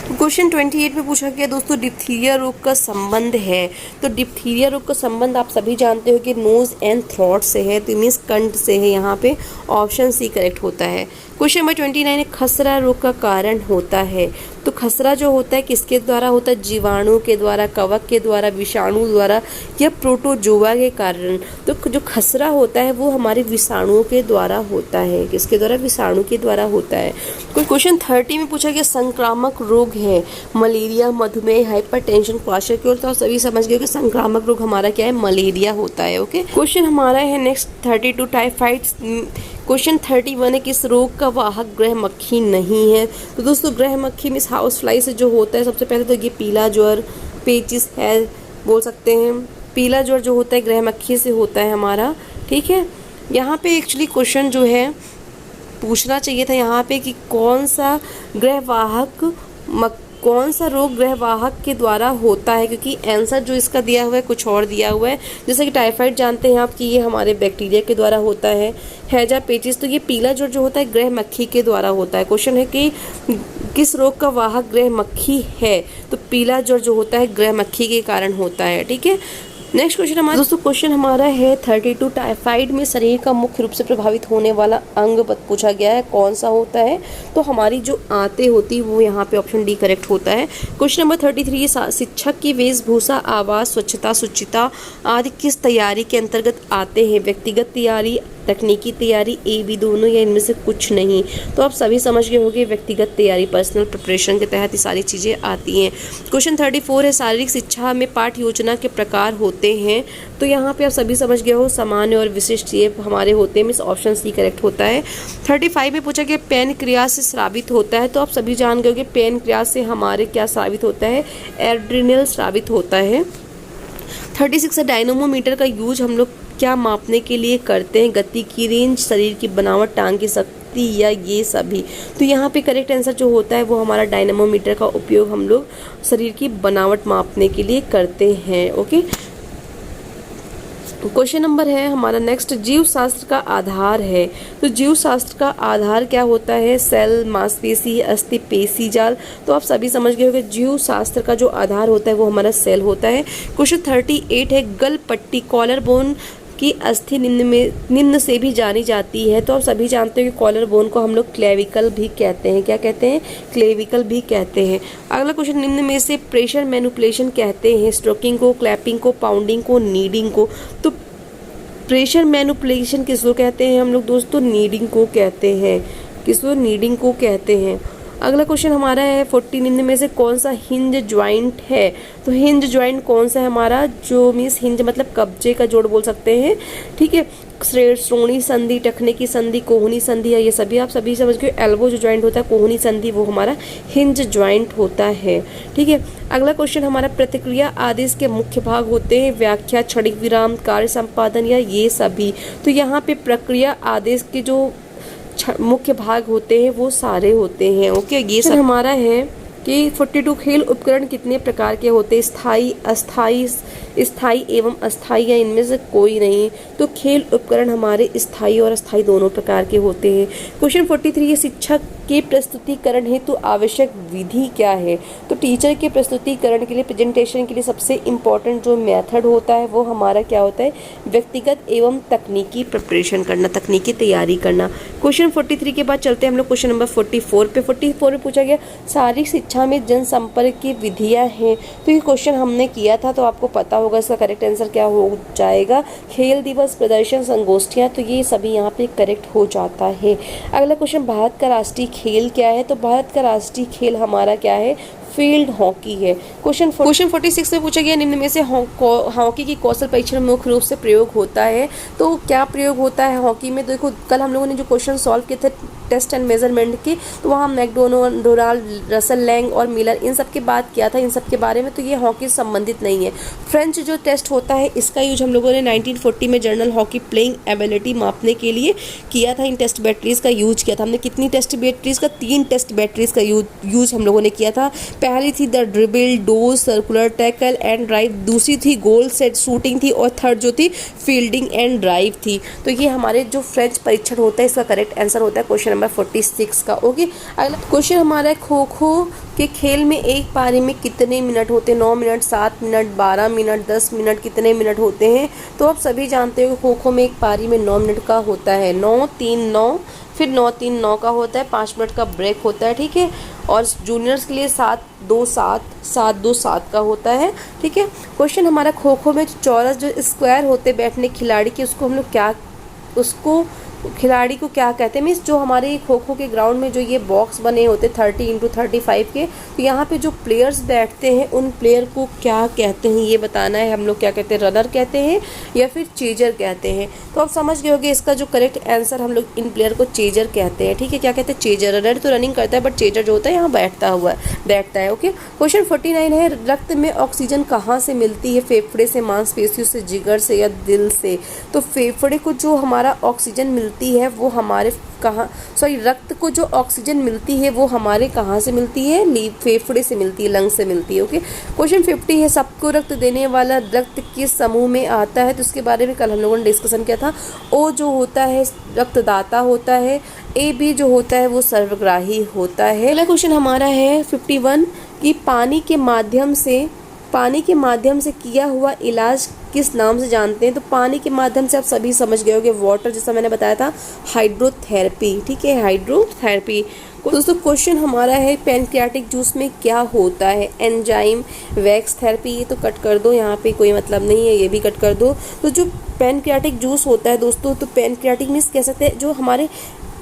क्वेश्चन 28 में पूछा गया दोस्तों डिप्थीरिया रोग का संबंध है, तो डिप्थीरिया रोग का संबंध आप सभी जानते हो कि नोज एंड थ्रोट से है, तो मीन्स कंठ से है, यहाँ पे ऑप्शन सी करेक्ट होता है। क्वेश्चन नंबर 29 है खसरा रोग का कारण होता है, तो खसरा जो होता है किसके द्वारा होता है, जीवाणु के द्वारा, कवक के द्वारा, विषाणु द्वारा या प्रोटोजोआ के कारण। तो जो खसरा होता है वो हमारे विषाणुओं के द्वारा होता है, किसके द्वारा, विषाणु के द्वारा होता है। कोई क्वेश्चन 30 में पूछा गया संक्रामक रोग है, मलेरिया, मधुमेह, हाइपरटेंशन, क्वाशरक्योर, तो सभी समझ गए कि संक्रामक रोग हमारा क्या है, मलेरिया होता है। ओके, क्वेश्चन हमारा है नेक्स्ट 32 टाइफाइड। क्वेश्चन 31 है किस रोग का वाहक ग्रह मक्खी नहीं है, तो दोस्तों ग्रह मक्खी मीन्स हाउस फ्लाई से जो होता है, सबसे पहले तो ये पीला ज्वर, पेचिस है बोल सकते हैं, पीला ज्वर जो होता है ग्रह मक्खी से होता है हमारा, ठीक है। यहाँ पे एक्चुअली क्वेश्चन जो है पूछना चाहिए था यहाँ पे कि कौन सा रोग ग्रहवाहक के द्वारा होता है, क्योंकि आंसर जो इसका दिया हुआ है कुछ और दिया हुआ है। जैसे कि टाइफाइड जानते हैं आप कि ये हमारे बैक्टीरिया के द्वारा होता है, हैजा, पेचिस, तो ये पीला ज्वर जो होता है ग्रह मक्खी के द्वारा होता है। क्वेश्चन है कि किस रोग का वाहक ग्रह मक्खी है, तो पीला ज्वर जो होता है ग्रह मक्खी के कारण होता है, ठीक है। नेक्स्ट क्वेश्चन हमारा दोस्तों क्वेश्चन हमारा है 32 टाइफाइड में शरीर का मुख्य रूप से प्रभावित होने वाला अंग पूछा गया है, कौन सा होता है? तो हमारी जो आंतें होती है वो यहाँ पे ऑप्शन डी करेक्ट होता है। क्वेश्चन नंबर 33 शिक्षक की वेशभूषा, आवास, स्वच्छता, शुचिता आदि किस तैयारी के अंतर्गत आते हैं? व्यक्तिगत तैयारी, तकनीकी तैयारी, ए बी दोनों या इनमें से कुछ नहीं? तो आप सभी समझ गए होंगे व्यक्तिगत तैयारी, पर्सनल प्रिपरेशन के तहत ये सारी चीज़ें आती हैं। क्वेश्चन 34 है शारीरिक शिक्षा में पाठ योजना के प्रकार होते हैं? तो यहाँ पे आप सभी समझ गए हो सामान्य और विशिष्ट ये हमारे होते हैं, मीन्स ऑप्शन सी करेक्ट होता है। 35 में पूछा गया पेन क्रिया से स्रावित होता है? तो आप सभी जान गए होंगे पेन क्रिया से हमारे क्या स्रावित होता है? एड्रिनल स्रावित होता है। 36 है डायनोमोमीटर का यूज हम लोग क्या मापने के लिए करते हैं? गति की रेंज, शरीर की बनावट, टांग की शक्ति या ये सभी? तो यहाँ पे करेक्ट आंसर जो होता है वो हमारा डायनामोमीटर का उपयोग हम लोग शरीर की बनावट मापने के लिए करते हैं। ओके, क्वेश्चन नंबर है हमारा नेक्स्ट, जीव शास्त्र का आधार है? तो जीव शास्त्र का आधार क्या होता है? सेल, मांसपेशी, अस्थि, पेशी जाल? तो आप सभी समझ गए होंगे जीव शास्त्र का जो आधार होता है वो हमारा सेल होता है। क्वेश्चन 38 है गल पट्टी, कॉलर बोन की अस्थि निम्न से भी जानी जाती है? तो आप सभी जानते हो कि कॉलर बोन को हम लोग क्लेविकल भी कहते हैं। क्या कहते हैं? क्लेविकल भी कहते हैं। अगला क्वेश्चन, निम्न में से प्रेशर मैनिपुलेशन कहते हैं? स्ट्रोकिंग को, क्लैपिंग को, पाउंडिंग को, नीडिंग को? तो प्रेशर मैनिपुलेशन किसको कहते हैं हम लोग दोस्तों? नीडिंग को कहते हैं। किसको? नीडिंग को कहते हैं। अगला क्वेश्चन हमारा है 40 निम्न में से कौन सा हिंज ज्वाइंट है? तो हिंज ज्वाइंट कौन सा है हमारा? जो मीन्स हिंज मतलब कब्जे का जोड़ बोल सकते हैं, ठीक है। श्रोणी संधि, टखने की संधि, कोहनी संधि है, ये सभी आप सभी समझ गए। एल्बो जो ज्वाइंट होता है, कोहनी संधि, वो हमारा हिंज ज्वाइंट होता है, ठीक है। अगला क्वेश्चन हमारा प्रतिक्रिया आदेश के मुख्य भाग होते हैं? व्याख्या, क्षणिक विराम, कार्य संपादन या ये सभी? तो यहाँ पे प्रक्रिया आदेश के जो मुख्य भाग होते हैं वो सारे होते हैं। ओके, ये सब हमारा है कि 42 खेल उपकरण कितने प्रकार के होते हैं? स्थायी, अस्थायी, स्थायी एवं अस्थायी या इनमें से कोई नहीं? तो खेल उपकरण हमारे स्थायी और अस्थायी दोनों प्रकार के होते हैं। क्वेश्चन 43 है शिक्षक के प्रस्तुतिकरण हेतु आवश्यक विधि क्या है? तो टीचर के प्रस्तुतिकरण के लिए, प्रेजेंटेशन के लिए सबसे इम्पोर्टेंट जो मेथड होता है वो हमारा क्या होता है? व्यक्तिगत एवं तकनीकी प्रिपरेशन करना, तकनीकी तैयारी करना। क्वेश्चन 43 के बाद चलते हैं हम लोग क्वेश्चन नंबर 44 पे। 44 में पूछा गया शारीरिक शिक्षा में जनसंपर्क की विधियां हैं? तो ये क्वेश्चन हमने किया था तो आपको पता होगा इसका करेक्ट आंसर क्या हो जाएगा? खेल दिवस, प्रदर्शन, संगोष्ठियां। तो ये सभी यहाँ पे करेक्ट हो जाता है। अगला क्वेश्चन, भारत का राष्ट्रीय खेल क्या है? तो भारत का राष्ट्रीय खेल हमारा क्या है? फील्ड हॉकी है। क्वेश्चन 46 में पूछा गया निम्न में से हॉकी की कौशल परीक्षण मुख्य रूप से प्रयोग होता है? तो क्या प्रयोग होता है हॉकी में? देखो कल हम लोगों ने जो क्वेश्चन सॉल्व किए थे टेस्ट एंड मेजरमेंट के, तो वहाँ मैकडोनाल्ड, रसल लैंग और मिलर इन सब की बात किया था, इन सब के बारे में। तो ये हॉकी से संबंधित नहीं है। फ्रेंच जो टेस्ट होता है इसका यूज हम लोगों ने 1940 में जर्नल हॉकी प्लेइंग एबिलिटी मापने के लिए किया था। इन टेस्ट बैटरीज का यूज किया था हमने। कितनी टेस्ट बैटरीज का? 3 टेस्ट बैटरीज का यूज हम लोगों ने किया था। पहली थी the dribble, dodge, circular, tackle and drive. दूसरी थी गोल सेट शूटिंग थी। और थर्ड जो थी फील्डिंग एंड ड्राइव थी। तो ये हमारे जो फ्रेंच परीक्षण होता है इसका करेक्ट आंसर होता है क्वेश्चन नंबर 46 का। ओके, अगला क्वेश्चन हमारा है खो खो के खेल में एक पारी में कितने मिनट होते हैं? 9 मिनट, 7 मिनट, 12 मिनट, 10 मिनट, कितने मिनट होते हैं? तो आप सभी जानते हो खो खो में एक पारी में 9 मिनट का होता है। 9, 3, 9, फिर 9, 3, 9 का होता है। 5 मिनट का ब्रेक होता है, ठीक है। और जूनियर्स के लिए 7, 2, 7, 7, 2, 7 का होता है, ठीक है। क्वेश्चन हमारा खो खो में चौरस जो स्क्वायर होते बैठने खिलाड़ी के, उसको हम लोग क्या, उसको खिलाड़ी को क्या कहते हैं? मीन्स जो हमारे खो खो के ग्राउंड में जो ये बॉक्स बने होते 30x35 के, तो यहाँ पे जो प्लेयर्स बैठते हैं उन प्लेयर को क्या कहते हैं ये बताना है। हम लोग क्या कहते हैं? रनर कहते हैं या फिर चेजर कहते हैं? तो आप समझ गए होंगे इसका जो करेक्ट आंसर हम लोग इन प्लेयर को चेजर कहते हैं, ठीक है। क्या कहते हैं? चेजर। रनर तो रनिंग करता है बट चेजर जो होता है यहाँ बैठता है। ओके, क्वेश्चन 49 है रक्त में ऑक्सीजन कहाँ से मिलती है? फेफड़े से, मांसपेशियों से, जिगर से या दिल से? तो फेफड़े को जो हमारा ऑक्सीजन मिलती है वो हमारे रक्त को जो ऑक्सीजन मिलती है वो हमारे कहाँ से मिलती है? फेफड़े से मिलती है, लंग से मिलती है। ओके, क्वेश्चन 50 है सबको रक्त देने वाला रक्त किस समूह में आता है? तो इसके बारे में कल हम लोगों ने डिस्कशन किया था। ओ जो होता है रक्तदाता होता है। ए बी जो होता है वो सर्वग्राही होता है। अगला क्वेश्चन हमारा है 51 कि पानी के माध्यम से पानी के माध्यम से किया हुआ इलाज किस नाम से जानते हैं? तो पानी के माध्यम से आप सभी समझ गए होंगे, वाटर, जैसा मैंने बताया था, हाइड्रोथेरेपी। ठीक है, हाइड्रोथेरेपी। दोस्तों क्वेश्चन हमारा है पैनक्रियाटिक जूस में क्या होता है? एंजाइम, वैक्स थेरेपी, ये तो कट कर दो, यहाँ पे कोई मतलब नहीं है, ये भी कट कर दो। तो जो पैनक्रियाटिक जूस होता है दोस्तों, तो पैनक्रियाटिक मीन्स कह सकते हैं जो हमारे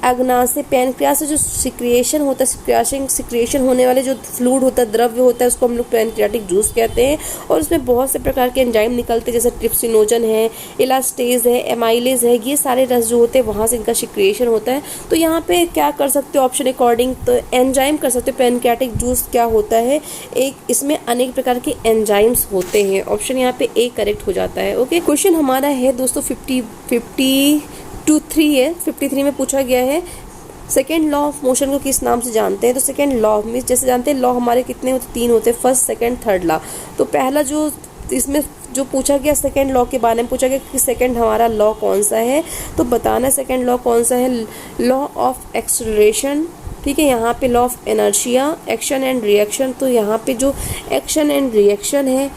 अग्नाशय पैनक्रियास से जो सिक्रिएशन होता है, सिक्रिएशन होने वाले जो फ्लूइड होता है, द्रव्य होता है, उसको हम लोग पैनक्रियाटिक जूस कहते हैं। और उसमें बहुत से प्रकार के एंजाइम निकलते हैं, जैसे ट्रिप्सिनोजन है, इलास्टेज है, एमाइलेज है, ये सारे रस जो होते हैं वहाँ से इनका सिक्रिएशन होता है। तो यहाँ पे क्या कर सकते हो ऑप्शन अकॉर्डिंग, तो एंजाइम कर सकते हो। पैनक्रियाटिक जूस क्या होता है? एक, इसमें अनेक प्रकार के एंजाइम्स होते हैं। ऑप्शन यहाँ पे ए करेक्ट हो जाता है। ओके, क्वेश्चन हमारा है दोस्तों 53 में पूछा गया है सेकेंड लॉ ऑफ मोशन को किस नाम से जानते हैं? तो सेकेंड लॉ मीन्स जैसे जानते हैं लॉ हमारे कितने होते? 3 होते हैं, फर्स्ट, सेकेंड, थर्ड लॉ। तो पहला जो इसमें जो पूछा गया सेकेंड लॉ के बारे में पूछा गया कि सेकेंड हमारा लॉ कौन सा है, तो बताना सेकेंड लॉ कौन सा है। Law of acceleration. ठीक है, यहाँ पे law of inertia, action and reaction. तो यहाँ पे जो एक्शन एंड रिएक्शन है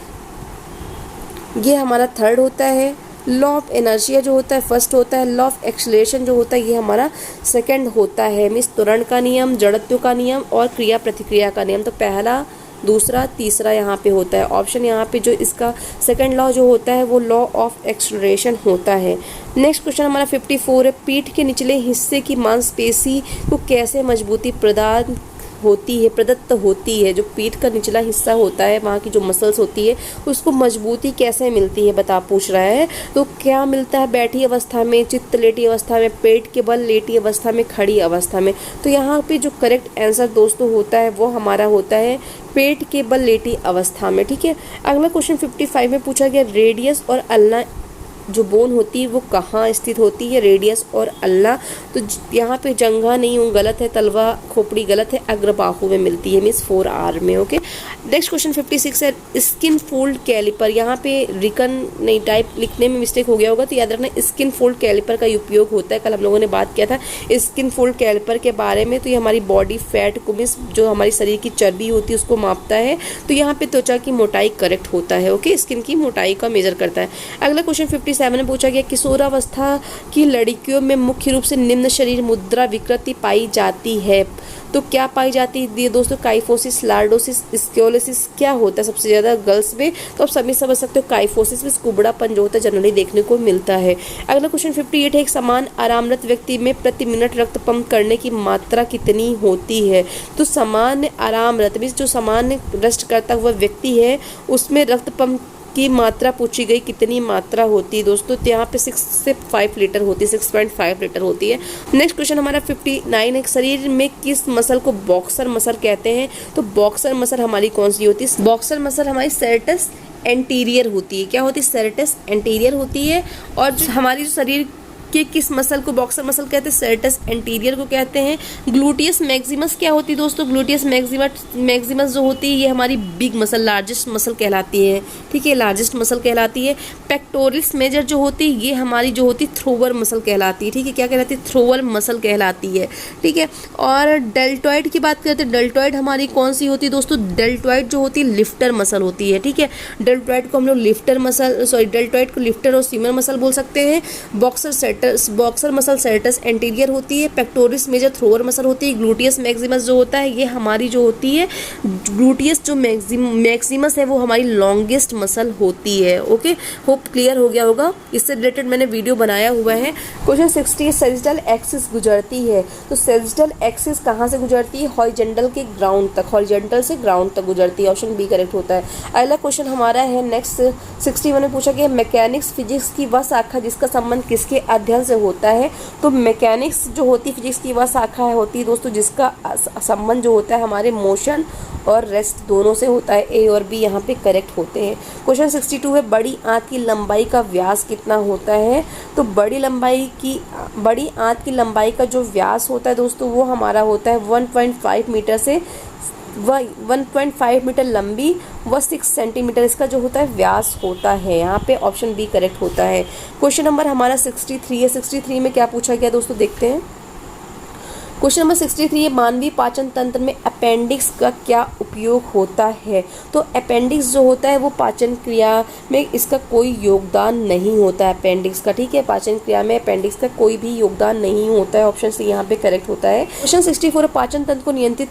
ये हमारा थर्ड होता है। लॉ ऑफ इनर्शिया जो होता है फर्स्ट होता है। लॉ ऑफ एक्सेलरेशन जो होता है ये हमारा सेकंड होता है। मीन्स त्वरण का नियम, जड़त्व का नियम और क्रिया प्रतिक्रिया का नियम। तो पहला, दूसरा, तीसरा यहाँ पे होता है। ऑप्शन यहाँ पे जो इसका सेकंड लॉ जो होता है वो लॉ ऑफ एक्सेलरेशन होता है। नेक्स्ट क्वेश्चन हमारा 54 है, पीठ के निचले हिस्से की मांसपेशी को कैसे मजबूती प्रदत्त होती है? जो पीठ का निचला हिस्सा होता है वहाँ की जो मसल्स होती है उसको मजबूती कैसे मिलती है पूछ रहा है। तो क्या मिलता है? बैठी अवस्था में, चित्त लेटी अवस्था में, पेट के बल लेटी अवस्था में, खड़ी अवस्था में। तो यहाँ पे जो करेक्ट आंसर दोस्तों होता है वो हमारा होता है पेट के बल लेटी अवस्था में। ठीक है, अगला क्वेश्चन 55 में पूछा गया रेडियस और अल्ना जो बोन होती है वो कहाँ स्थित होती है? रेडियस और अल्ना। तो यहाँ पे जंघा नहीं हूँ, गलत है, तलवा खोपड़ी गलत है, अग्रबाहु में मिलती है, मीन्स 4 आर में। ओके, नेक्स्ट क्वेश्चन 56 है, स्किन फोल्ड कैलिपर। यहाँ पे रिकन नहीं टाइप लिखने में मिस्टेक हो गया होगा, तो याद रखना स्किन फोल्ड कैलिपर का उपयोग होता है। कल हम लोगों ने बात किया था स्किन फोल्ड कैलिपर के बारे में। तो ये हमारी बॉडी फैट को, मीन्स जो हमारी शरीर की चर्बी होती है उसको मापता है। तो यहाँ पे त्वचा की मोटाई करेक्ट होता है। ओके, स्किन की मोटाई का मेजर करता है। अगला क्वेश्चन 57 में पूछा गया किशोरावस्था की लड़कियों में मुख्य रूप से निम्न शरीर मुद्रा विकृति पाई जाती है। तो क्या पाई जाती है दोस्तों? Kyphosis, lordosis, स्क्योलिसिस। क्या होता है सबसे ज़्यादा गर्ल्स में? तो आप सभी समझ सकते हो काइफोसिस में कुबड़ापन जो होता है जनरली देखने को मिलता है। अगला क्वेश्चन 58 है, एक समान आरामरत व्यक्ति में प्रति मिनट रक्त पंप करने की मात्रा कितनी होती है? तो सामान्य आरामरत मीन्स जो सामान्य रेस्ट करता हुआ व्यक्ति है उसमें रक्त पंप की मात्रा पूछी गई, कितनी मात्रा होती है दोस्तों? तो यहाँ पे 6 से 5 लीटर होती है, 6.5 लीटर होती है। नेक्स्ट क्वेश्चन हमारा 59 है, शरीर में किस मसल को बॉक्सर मसल कहते हैं? तो बॉक्सर मसल हमारी कौन सी होती है? बॉक्सर मसल हमारी सेरेटस एंटीरियर होती है। क्या होती है? सेरेटस एंटीरियर होती है। और जो हमारी जो शरीर कि किस मसल को बॉक्सर मसल कहते हैं? सेरेटस एंटीरियर को कहते हैं। ग्लूटियस मैक्सिमस क्या होती है दोस्तों? ग्लूटियस मैक्सिमस जो होती है ये हमारी बिग मसल, लार्जेस्ट मसल कहलाती है। ठीक है, लार्जेस्ट मसल कहलाती है। पेक्टोरिस मेजर जो होती है ये हमारी जो होती है थ्रोवर मसल कहलाती है। ठीक है, क्या कहलाती है? थ्रोवर मसल कहलाती है। ठीक है, और डेल्टॉइड की बात करते हैं, डेल्टॉइड हमारी कौन सी होती है दोस्तों? डेल्टॉइड जो होती है लिफ्टर मसल होती है। ठीक है, डेल्टॉइड को हम लोग डेल्टॉइड को लिफ्टर और सीमर मसल बोल सकते हैं। बॉक्सर मसल सेरेटस एंटीरियर होती है। पेक्टोरिस मेजर थ्रोवर मसल होती है। ग्लूटियस मैक्सिमस जो होता है ये हमारी जो होती है, ग्लूटियस जो मैक्सिमस है वो हमारी लॉन्गेस्ट मसल होती है। ओके, होप क्लियर हो गया होगा। इससे रिलेटेड मैंने वीडियो बनाया हुआ है। क्वेश्चन 60 सेजिटल एक्सिस गुजरती है। तो सेजिटल एक्सिस कहाँ से गुजरती है? हॉरिजॉन्टल के ग्राउंड तक, हॉरिजॉन्टल से ग्राउंड तक गुजरती है। ऑप्शन बी करेक्ट होता है। अगला क्वेश्चन हमारा है नेक्स्ट 61 में पूछा गया मैकेनिक्स फिजिक्स की वह शाखा जिसका संबंध किसके अध्ययन से होता है? तो मैकेनिक्स जो होती है फिजिक्स की वह शाखा होती है दोस्तों जिसका संबंध जो होता है हमारे मोशन और रेस्ट दोनों से होता है। ए और बी यहाँ पे करेक्ट होते हैं। क्वेश्चन 62 है, बड़ी आंत की लंबाई का व्यास कितना होता है? तो बड़ी आंत की लंबाई का जो व्यास होता है दोस्तों वो हमारा होता है 1.5 मीटर से 1.5 मीटर लंबी व 6 सेंटीमीटर इसका जो होता है व्यास होता है। यहाँ पे ऑप्शन बी करेक्ट होता है। क्वेश्चन नंबर हमारा 63 है। 63 में क्या पूछा गया दोस्तों देखते हैं। क्वेश्चन नंबर 63 है, मानवीय पाचन तंत्र में अपेंडिक्स का क्या उपयोग होता है। तो अपेंडिक्स जो होता है वो पाचन क्रिया में इसका कोई योगदान नहीं होता है अपेंडिक्स का, ठीक है। पाचन क्रिया में अपेंडिक्स का कोई भी योगदान नहीं होता है। ऑप्शन सी यहाँ पे करेक्ट होता है। क्वेश्चन 64, पाचन तंत्र को नियंत्रित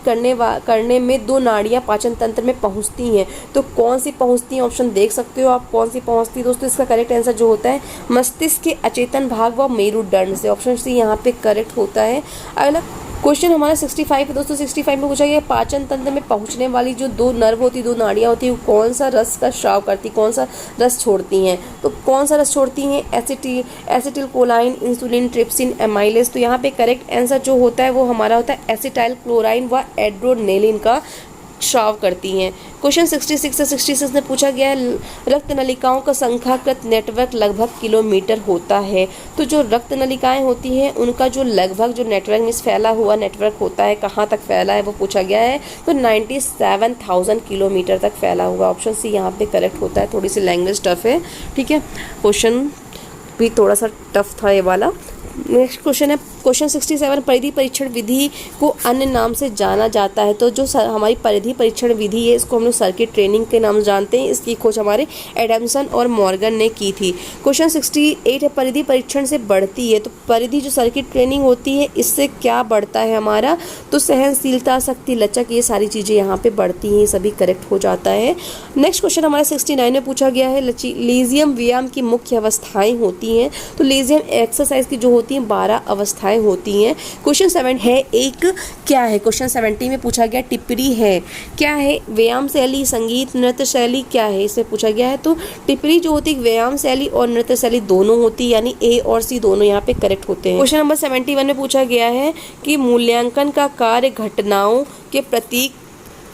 करने में दो नाड़ियां पाचन तंत्र में पहुंचती हैं, तो कौन सी पहुंचती हैं? ऑप्शन देख सकते हो आप कौन सी पहुंचती है दोस्तों। इसका करेक्ट आंसर जो होता है मस्तिष्क के अचेतन भाग व मेरुदंड से। ऑप्शन सी यहाँ पे करेक्ट होता है। अगला क्वेश्चन हमारा 65 है दोस्तों। 65 में पूछा गया पाचन तंत्र में पहुंचने वाली जो दो नर्व होती है, दो नाड़ियां होती है, वो कौन सा रस का स्राव करती, कौन सा रस छोड़ती हैं? तो कौन सा रस छोड़ती हैं? Acetyl कोलाइन, insulin, trypsin, amylase. तो यहाँ पे करेक्ट आंसर जो होता है वो हमारा होता है एसिटाइल क्लोराइन व एड्रेनालिन का स्राव करती हैं। क्वेश्चन 66 से 66 में पूछा गया है रक्त नलिकाओं का संख्याकृत नेटवर्क लगभग किलोमीटर होता है। तो जो रक्त नलिकाएं होती हैं उनका जो लगभग जो नेटवर्क में फैला हुआ नेटवर्क होता है, कहाँ तक फैला है वो पूछा गया है। तो 97,000 किलोमीटर तक फैला हुआ। ऑप्शन सी यहाँ पे करेक्ट होता है। थोड़ी सी लैंग्वेज टफ है, ठीक है, क्वेश्चन भी थोड़ा सा टफ था ये वाला। नेक्स्ट क्वेश्चन है क्वेश्चन 67, परिधि परीक्षण विधि को अन्य नाम से जाना जाता है। तो जो हमारी परिधि परीक्षण विधि है इसको हम लोग सर्किट ट्रेनिंग के नाम जानते हैं। इसकी खोज हमारे एडमसन और मॉर्गन ने की थी। क्वेश्चन 68 है परिधि परीक्षण से बढ़ती है। तो परिधि जो सर्किट ट्रेनिंग होती है इससे क्या बढ़ता है हमारा? तो सहनशीलता, शक्ति, लचक, ये सारी चीज़ें यहाँ पे बढ़ती हैं, सभी करेक्ट हो जाता है। नेक्स्ट क्वेश्चन हमारा 69 में पूछा गया है लेजियम व्यायाम की मुख्य अवस्थाएं होती हैं। तो लेजियम एक्सरसाइज की जो होती हैं 12 अवस्थाएं होती हैं। क्वेश्चन 7 है एक क्या है? क्वेश्चन 70 में पूछा गया टिप्पणी है क्या है? व्यायाम शैली, संगीत, नृत्य शैली क्या है? इसमें पूछा गया है। तो टिप्पणी जो होती है व्यायाम शैली और नृत्य शैली दोनों होती है, यानी ए और सी दोनों यहाँ पे करेक्ट होते हैं। क्वेश्चन नंबर 71 में पूछा गया है कि मूल्यांकन का कार्य घटनाओं के प्रतीक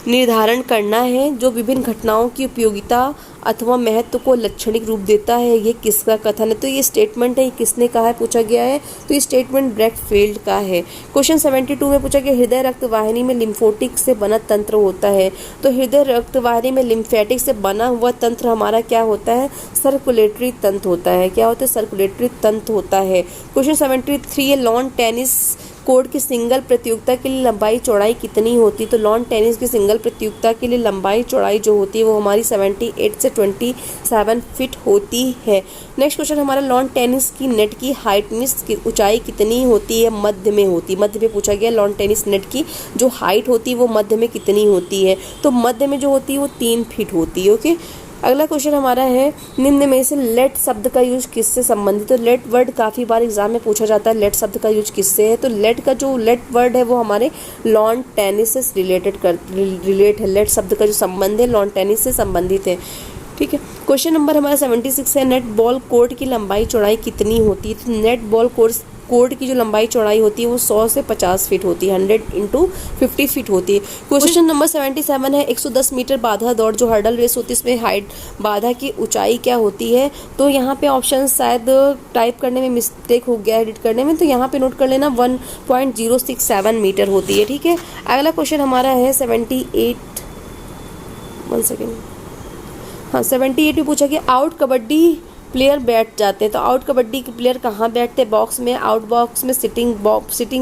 निर्धारण करना है जो विभिन्न घटनाओं की उपयोगिता अथवा महत्व को लाक्षणिक रूप देता है। ये किसका कथन है? तो ये स्टेटमेंट है, ये किसने कहा है पूछा गया है। तो ये स्टेटमेंट ब्रैडफील्ड का है। क्वेश्चन 72 में पूछा गया हृदय रक्त वाहिनी में लिम्फोटिक से बना तंत्र होता है। तो हृदय रक्त वाहिनी में लिम्फेटिक से बना हुआ तंत्र हमारा क्या होता है? सर्कुलेटरी तंत्र होता है। क्या होता है? सर्कुलेटरी तंत्र होता है। क्वेश्चन 73 है लॉन टेनिस कोर्ट की सिंगल प्रतियोगिता के लिए लंबाई चौड़ाई कितनी होती है? तो लॉन टेनिस की सिंगल प्रतियोगिता के लिए लंबाई चौड़ाई जो होती है वो हमारी 78 से 27 फीट होती है। नेक्स्ट क्वेश्चन हमारा लॉन टेनिस की नेट की हाइट मीन्स की ऊंचाई कितनी होती है? मध्य में होती है। मध्य में पूछा गया लॉन टेनिस नेट की जो हाइट होती है वो मध्य में कितनी होती है? तो मध्य में जो होती है वो 3 फीट होती है। ओके, अगला क्वेश्चन हमारा है निम्न में से लेट शब्द का यूज किससे संबंधित? तो लेट वर्ड काफ़ी बार एग्जाम में पूछा जाता है, लेट शब्द का यूज किससे है? तो लेट का जो लेट वर्ड है वो हमारे लॉन टेनिस से रिलेट है। लेट शब्द का जो संबंध है लॉन टेनिस से संबंधित है, ठीक है। क्वेश्चन नंबर हमारा 76 है नेट बॉल कोर्ट की लंबाई चौड़ाई कितनी होती है? तो नेट बॉल कोर्ट की जो लंबाई चौड़ाई होती है वो 100 से 50 फीट होती है, 100 × 50 फीट होती है। क्वेश्चन नंबर 77 है 110 मीटर बाधा दौड़ जो हर्डल रेस होती है इसमें हाइट बाधा की ऊंचाई क्या होती है? तो यहाँ पे ऑप्शन शायद टाइप करने में मिस्टेक हो गया एडिट करने में, तो यहाँ पे नोट कर लेना 1.067 मीटर होती है, ठीक है। अगला क्वेश्चन हमारा है 78 में पूछा कि आउट कबड्डी प्लेयर बैठ जाते हैं। तो आउट कबड्डी के प्लेयर कहाँ बैठते हैं? बॉक्स में, आउट बॉक्स में, सिटिंग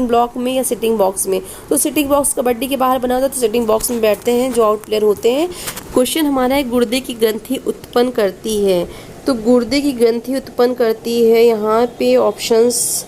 ब्लॉक में या सिटिंग बॉक्स में? तो सिटिंग बॉक्स कबड्डी के बाहर बना होता है तो सिटिंग बॉक्स में बैठते हैं जो आउट प्लेयर होते हैं। क्वेश्चन हमारा है गुर्दे की ग्रंथि उत्पन्न करती है। तो गुर्दे की ग्रंथि उत्पन्न करती है यहाँ पे ऑप्शंस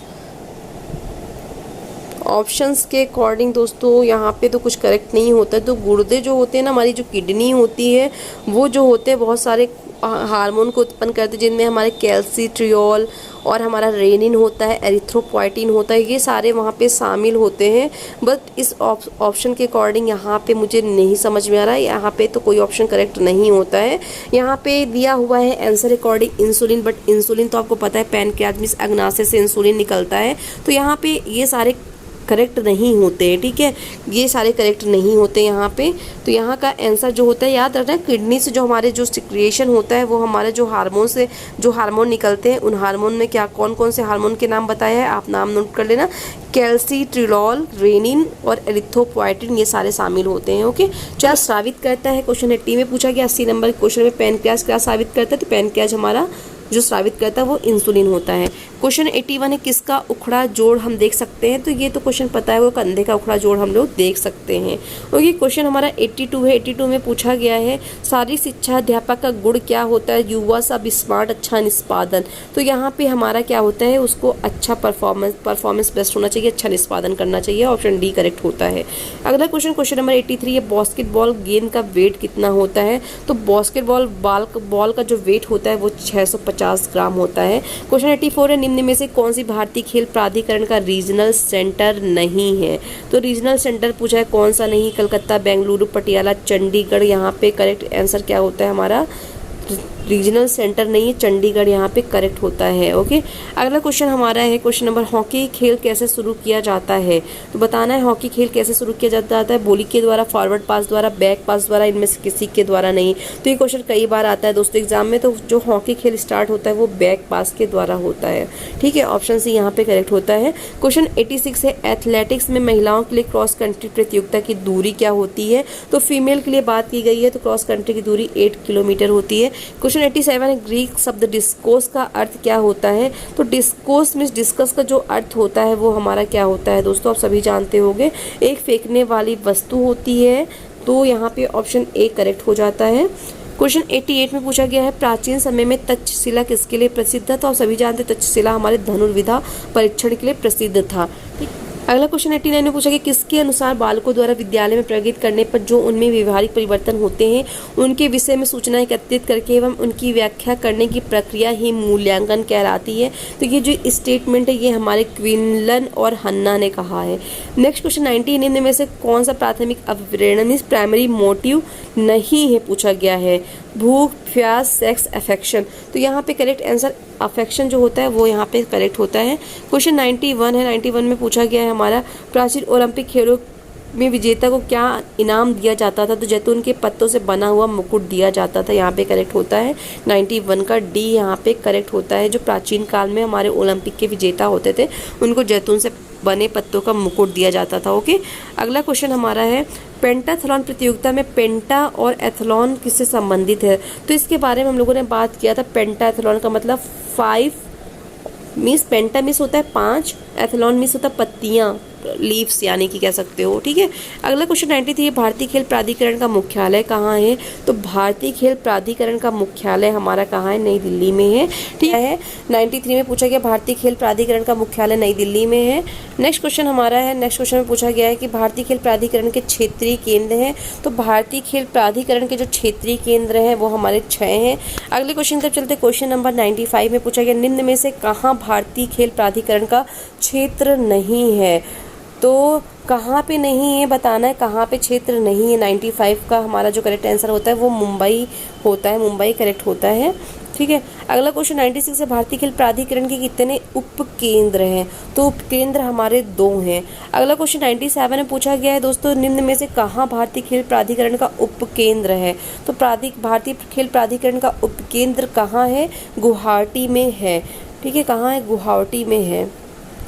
के अकॉर्डिंग दोस्तों यहाँ पे तो कुछ करेक्ट नहीं होता है। तो गुर्दे जो होते हैं ना, हमारी जो किडनी होती है वो जो होते हैं बहुत सारे हार्मोन को उत्पन्न करते हैं जिनमें हमारे कैल्सिट्रियोल और हमारा रेनिन होता है, एरिथ्रोपोइटिन होता है, ये सारे वहाँ पे शामिल होते हैं। बट इस ऑप्शन के अकॉर्डिंग यहाँ पे मुझे नहीं समझ में आ रहा है, यहाँ पे तो कोई ऑप्शन करेक्ट नहीं होता है। यहाँ पे दिया हुआ है answer according insulin, but insulin तो आपको पता है पैनक्रियाज में अग्नाशय से इंसुलिन निकलता है, तो यहाँ पे ये सारे करेक्ट नहीं होते हैं, ठीक है, ये सारे करेक्ट नहीं होते यहाँ पे। तो यहाँ का आंसर जो होता है याद रखना, किडनी से जो हमारे जो सिक्रिएशन होता है वो हमारे जो हार्मोन निकलते हैं, उन हार्मोन में क्या कौन कौन से हार्मोन के नाम बताया है आप नाम नोट कर लेना। कैल्सिट्रियोल, रेनिन और एरिथ्रोपोइटिन ये सारे शामिल होते हैं। ओके, क्या स्रावित करता है? क्वेश्चन 80 में पूछा गया 80 नंबर क्वेश्चन में पैनक्रियाज क्या स्रावित करता है? तो पैनक्रियाज हमारा जो स्रावित करता है वो इंसुलिन होता है। क्वेश्चन 81 है, किसका उखड़ा जोड़ हम देख सकते हैं? तो ये तो क्वेश्चन पता है, वो कंधे का उखड़ा जोड़ हम लोग देख सकते हैं। ओके, क्वेश्चन हमारा 82 है। 82 में पूछा गया है, शारीरिक शिक्षा अध्यापक का गुण क्या होता है? युवा सब स्मार्ट, अच्छा निष्पादन। तो यहाँ पे हमारा क्या होता है, उसको अच्छा परफॉर्मेंस बेस्ट होना चाहिए, अच्छा निष्पादन करना चाहिए। ऑप्शन डी करेक्ट होता है। अगला क्वेश्चन नंबर 83 है, बास्केटबॉल गेंद का वेट कितना होता है? तो बास्केटबॉल बॉल का जो वेट होता है वो 650 ग्राम होता है। क्वेश्चन 84 है, निम्न में से कौन सी भारतीय खेल प्राधिकरण का रीजनल सेंटर नहीं है? तो रीजनल सेंटर पूछा है, कौन सा नहीं? कलकत्ता, बेंगलुरु, पटियाला, चंडीगढ़। यहाँ पे करेक्ट आंसर क्या होता है हमारा? रीजनल सेंटर नहीं है, चंडीगढ़ यहाँ पे करेक्ट होता है। ओके, अगला क्वेश्चन हमारा है क्वेश्चन नंबर, हॉकी खेल कैसे शुरू किया जाता है? तो बताना है हॉकी खेल कैसे शुरू किया जाता है। बॉली के द्वारा, फॉरवर्ड पास द्वारा, बैक पास द्वारा, इनमें से किसी के द्वारा नहीं। तो ये क्वेश्चन कई बार आता है दोस्तों एग्जाम में। तो जो हॉकी खेल स्टार्ट होता है वो बैक पास के द्वारा होता है। ठीक है, ऑप्शन सी यहाँ पे करेक्ट होता है। क्वेश्चन 86 है, एथलेटिक्स में महिलाओं के लिए क्रॉस कंट्री प्रतियोगिता की दूरी क्या होती है? तो फीमेल के लिए बात की गई है, तो क्रॉस कंट्री की दूरी 8 किलोमीटर होती है। क्वेश्चन 87 ग्रीक शब्द डिस्कोस का अर्थ क्या होता है? तो डिस्कोस मीन्स डिस्कस का जो अर्थ होता है वो हमारा क्या होता है दोस्तों, आप सभी जानते होंगे, एक फेंकने वाली वस्तु होती है। तो यहाँ पे ऑप्शन ए करेक्ट हो जाता है। क्वेश्चन 88 में पूछा गया है, प्राचीन समय में तक्षशिला किसके लिए प्रसिद्ध था? तो आप सभी जानते हैं तक्षशिला हमारे धनुर्विद्या परीक्षण के लिए प्रसिद्ध था। ठीक, अगला क्वेश्चन 89 में पूछा गया, किसके अनुसार बालकों द्वारा विद्यालय में प्रगति करने पर जो उनमें व्यवहारिक परिवर्तन होते हैं उनके विषय में सूचनाएं एकत्रित करके एवं उनकी व्याख्या करने की प्रक्रिया ही मूल्यांकन कहलाती है। तो ये जो स्टेटमेंट है ये हमारे क्विनलन और हन्ना ने कहा है। नेक्स्ट क्वेश्चन 90, निम्न में से कौन सा प्राथमिक अभिप्रेरण प्राइमरी मोटिव नहीं है पूछा गया है? भूख, प्यास, सेक्स, अफेक्शन। तो यहाँ पे करेक्ट आंसर अफेक्शन जो होता है वो यहाँ पे करेक्ट होता है। क्वेश्चन 91 है। 91 में पूछा गया है हमारा, प्राचीन ओलंपिक खेलों में विजेता को क्या इनाम दिया जाता था? तो जैतून के पत्तों से बना हुआ मुकुट दिया जाता था। यहाँ पे करेक्ट होता है 91 का डी यहाँ पे करेक्ट होता है। जो प्राचीन काल में हमारे ओलंपिक के विजेता होते थे उनको जैतून से बने पत्तों का मुकुट दिया जाता था। ओके, अगला क्वेश्चन हमारा है, पेंटाथलॉन प्रतियोगिता में पेंटा और एथलॉन किससे संबंधित है? तो इसके बारे में हम लोगों ने बात किया था। पेंटाथलॉन का मतलब 5 मीन्स, पेंटा मीन्स होता है 5, एथलॉन मीन्स होता है पत्तियां, लीव्स यानी कि कह सकते हो। ठीक है, अगला क्वेश्चन 93, भारतीय खेल प्राधिकरण का मुख्यालय कहाँ है? तो भारतीय खेल प्राधिकरण का मुख्यालय हमारा कहाँ है? नई दिल्ली में है। ठीक है, 93 में पूछा गया भारतीय खेल प्राधिकरण का मुख्यालय नई दिल्ली में है। नेक्स्ट क्वेश्चन हमारा है, नेक्स्ट क्वेश्चन में पूछा गया है कि भारतीय खेल प्राधिकरण के क्षेत्रीय केंद्र हैं। तो भारतीय खेल प्राधिकरण के जो क्षेत्रीय केंद्र हैं वो हमारे 6 हैं। अगले क्वेश्चन तक चलते, क्वेश्चन नंबर 95 में पूछा गया, निम्न में से कहाँ भारतीय खेल प्राधिकरण का क्षेत्र नहीं है? तो कहाँ पे नहीं है बताना है, कहाँ पे क्षेत्र नहीं है। 95 का हमारा जो करेक्ट आंसर होता है वो मुंबई होता है, मुंबई करेक्ट होता है। ठीक है, अगला क्वेश्चन 96 है, भारतीय खेल प्राधिकरण के कितने उपकेंद्र हैं? तो उपकेंद्र हमारे 2 हैं। अगला क्वेश्चन 97 में पूछा गया है दोस्तों, निम्न में से कहाँ भारतीय खेल प्राधिकरण का उपकेंद्र है? तो भारतीय खेल प्राधिकरण का उपकेंद्र कहाँ है? गुवाहाटी में है। ठीक है, कहाँ है? गुवाहाटी में है।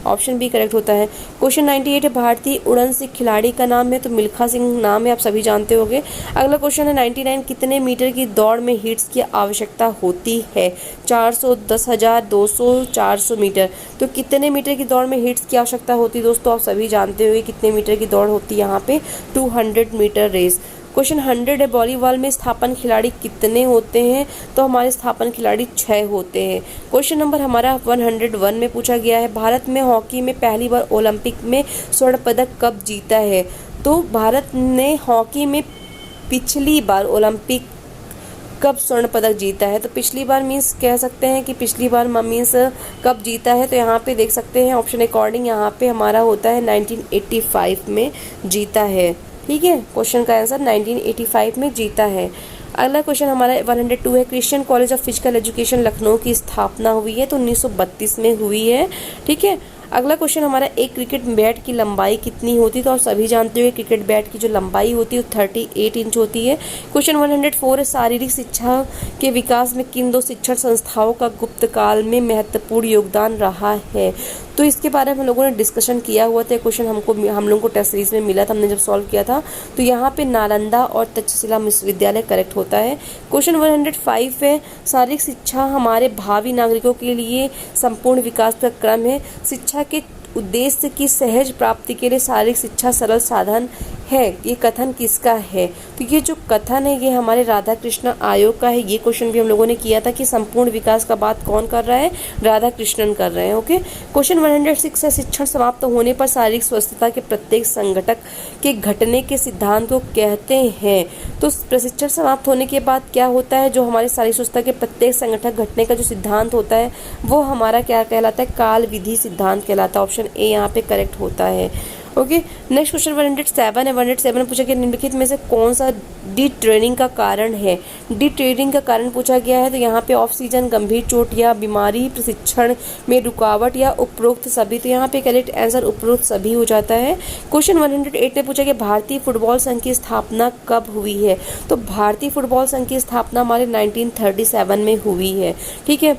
ऑप्शन बी करेक्ट होता है। क्वेश्चन 98 है, भारतीय उड़न सिख खिलाड़ी का नाम है? तो मिल्खा सिंह नाम है, आप सभी जानते होंगे। अगला क्वेश्चन है 99, कितने मीटर की दौड़ में हिट्स की आवश्यकता होती है? 400, 10,000, 200, 400 मीटर। तो कितने मीटर की दौड़ में हिट्स की आवश्यकता होती है दोस्तों, आप सभी जानते होंगे कितने मीटर की दौड़ होती है यहाँ पे? 200 मीटर रेस। क्वेश्चन 100 है, वॉलीबॉल में स्थापन खिलाड़ी कितने होते हैं? तो हमारे स्थापन खिलाड़ी 6 होते हैं। क्वेश्चन नंबर हमारा 101 में पूछा गया है, भारत में हॉकी में पहली बार ओलंपिक में स्वर्ण पदक कब जीता है? तो भारत ने हॉकी में पिछली बार ओलंपिक कब स्वर्ण पदक जीता है? तो पिछली बार मीन्स कह सकते हैं कि पिछली बार मीन्स कब जीता है? तो यहाँ पे देख सकते हैं ऑप्शन अकॉर्डिंग यहाँ पे हमारा होता है 1985 में जीता है। ठीक है, क्वेश्चन का आंसर 1985 में जीता है। अगला क्वेश्चन हमारा 102 है, Christian college of physical education Lucknow की स्थापना हुई है? तो 1932 में हुई है। ठीक है, अगला क्वेश्चन हमारा, एक क्रिकेट बैट की लंबाई कितनी होती है? तो आप सभी जानते हो क्रिकेट बैट की जो लंबाई होती है वो 38 इंच होती है। क्वेश्चन 104 है, शारीरिक शिक्षा के विकास में किन 2 शिक्षण संस्थाओं का गुप्त काल में महत्वपूर्ण योगदान रहा है? तो इसके बारे में हम लोगों ने डिस्कशन किया हुआ था। क्वेश्चन हम लोगों को टेस्ट सीरीज में मिला था, हमने जब सॉल्व किया था। तो यहाँ पे नालंदा और तक्षशिला विश्वविद्यालय करेक्ट होता है। क्वेश्चन 105 है, शारीरिक शिक्षा हमारे भावी नागरिकों के लिए संपूर्ण विकास का क्रम है। शिक्षा के उद्देश्य की सहज प्राप्ति के लिए शारीरिक शिक्षा सरल साधन है। ये कथन किसका है? तो ये जो कथन है ये हमारे राधा कृष्ण आयोग का है। ये क्वेश्चन भी हम लोगों ने किया था कि संपूर्ण विकास का बात कौन कर रहा है? राधा कृष्णन कर रहे हैं। ओके, क्वेश्चन 106 है, शिक्षण समाप्त होने पर शारीरिक स्वस्थता के प्रत्येक संघटक के घटने के सिद्धांत को कहते हैं। तो प्रशिक्षण समाप्त होने के बाद क्या होता है? जो हमारे शारीरिक स्वस्थता के प्रत्येक संघटक घटने का जो सिद्धांत होता है वो हमारा क्या कहलाता है? काल विधि सिद्धांत कहलाता है। ऑप्शन ए यहाँ पे करेक्ट होता है। ओके, नेक्स्ट क्वेश्चन 107 है। 107 में पूछा गया निम्नलिखित में से कौन सा डी ट्रेनिंग का कारण है? डी ट्रेनिंग का कारण पूछा गया है। तो यहाँ पे ऑफ सीजन, गंभीर चोट या बीमारी, प्रशिक्षण में रुकावट या उपरोक्त सभी। तो यहाँ पे करेक्ट आंसर उपरोक्त सभी हो जाता है। क्वेश्चन 108 में पूछा गया भारतीय फुटबॉल संघ की स्थापना कब हुई है? तो भारतीय फुटबॉल संघ की स्थापना हमारे 1937 में हुई है। ठीक है,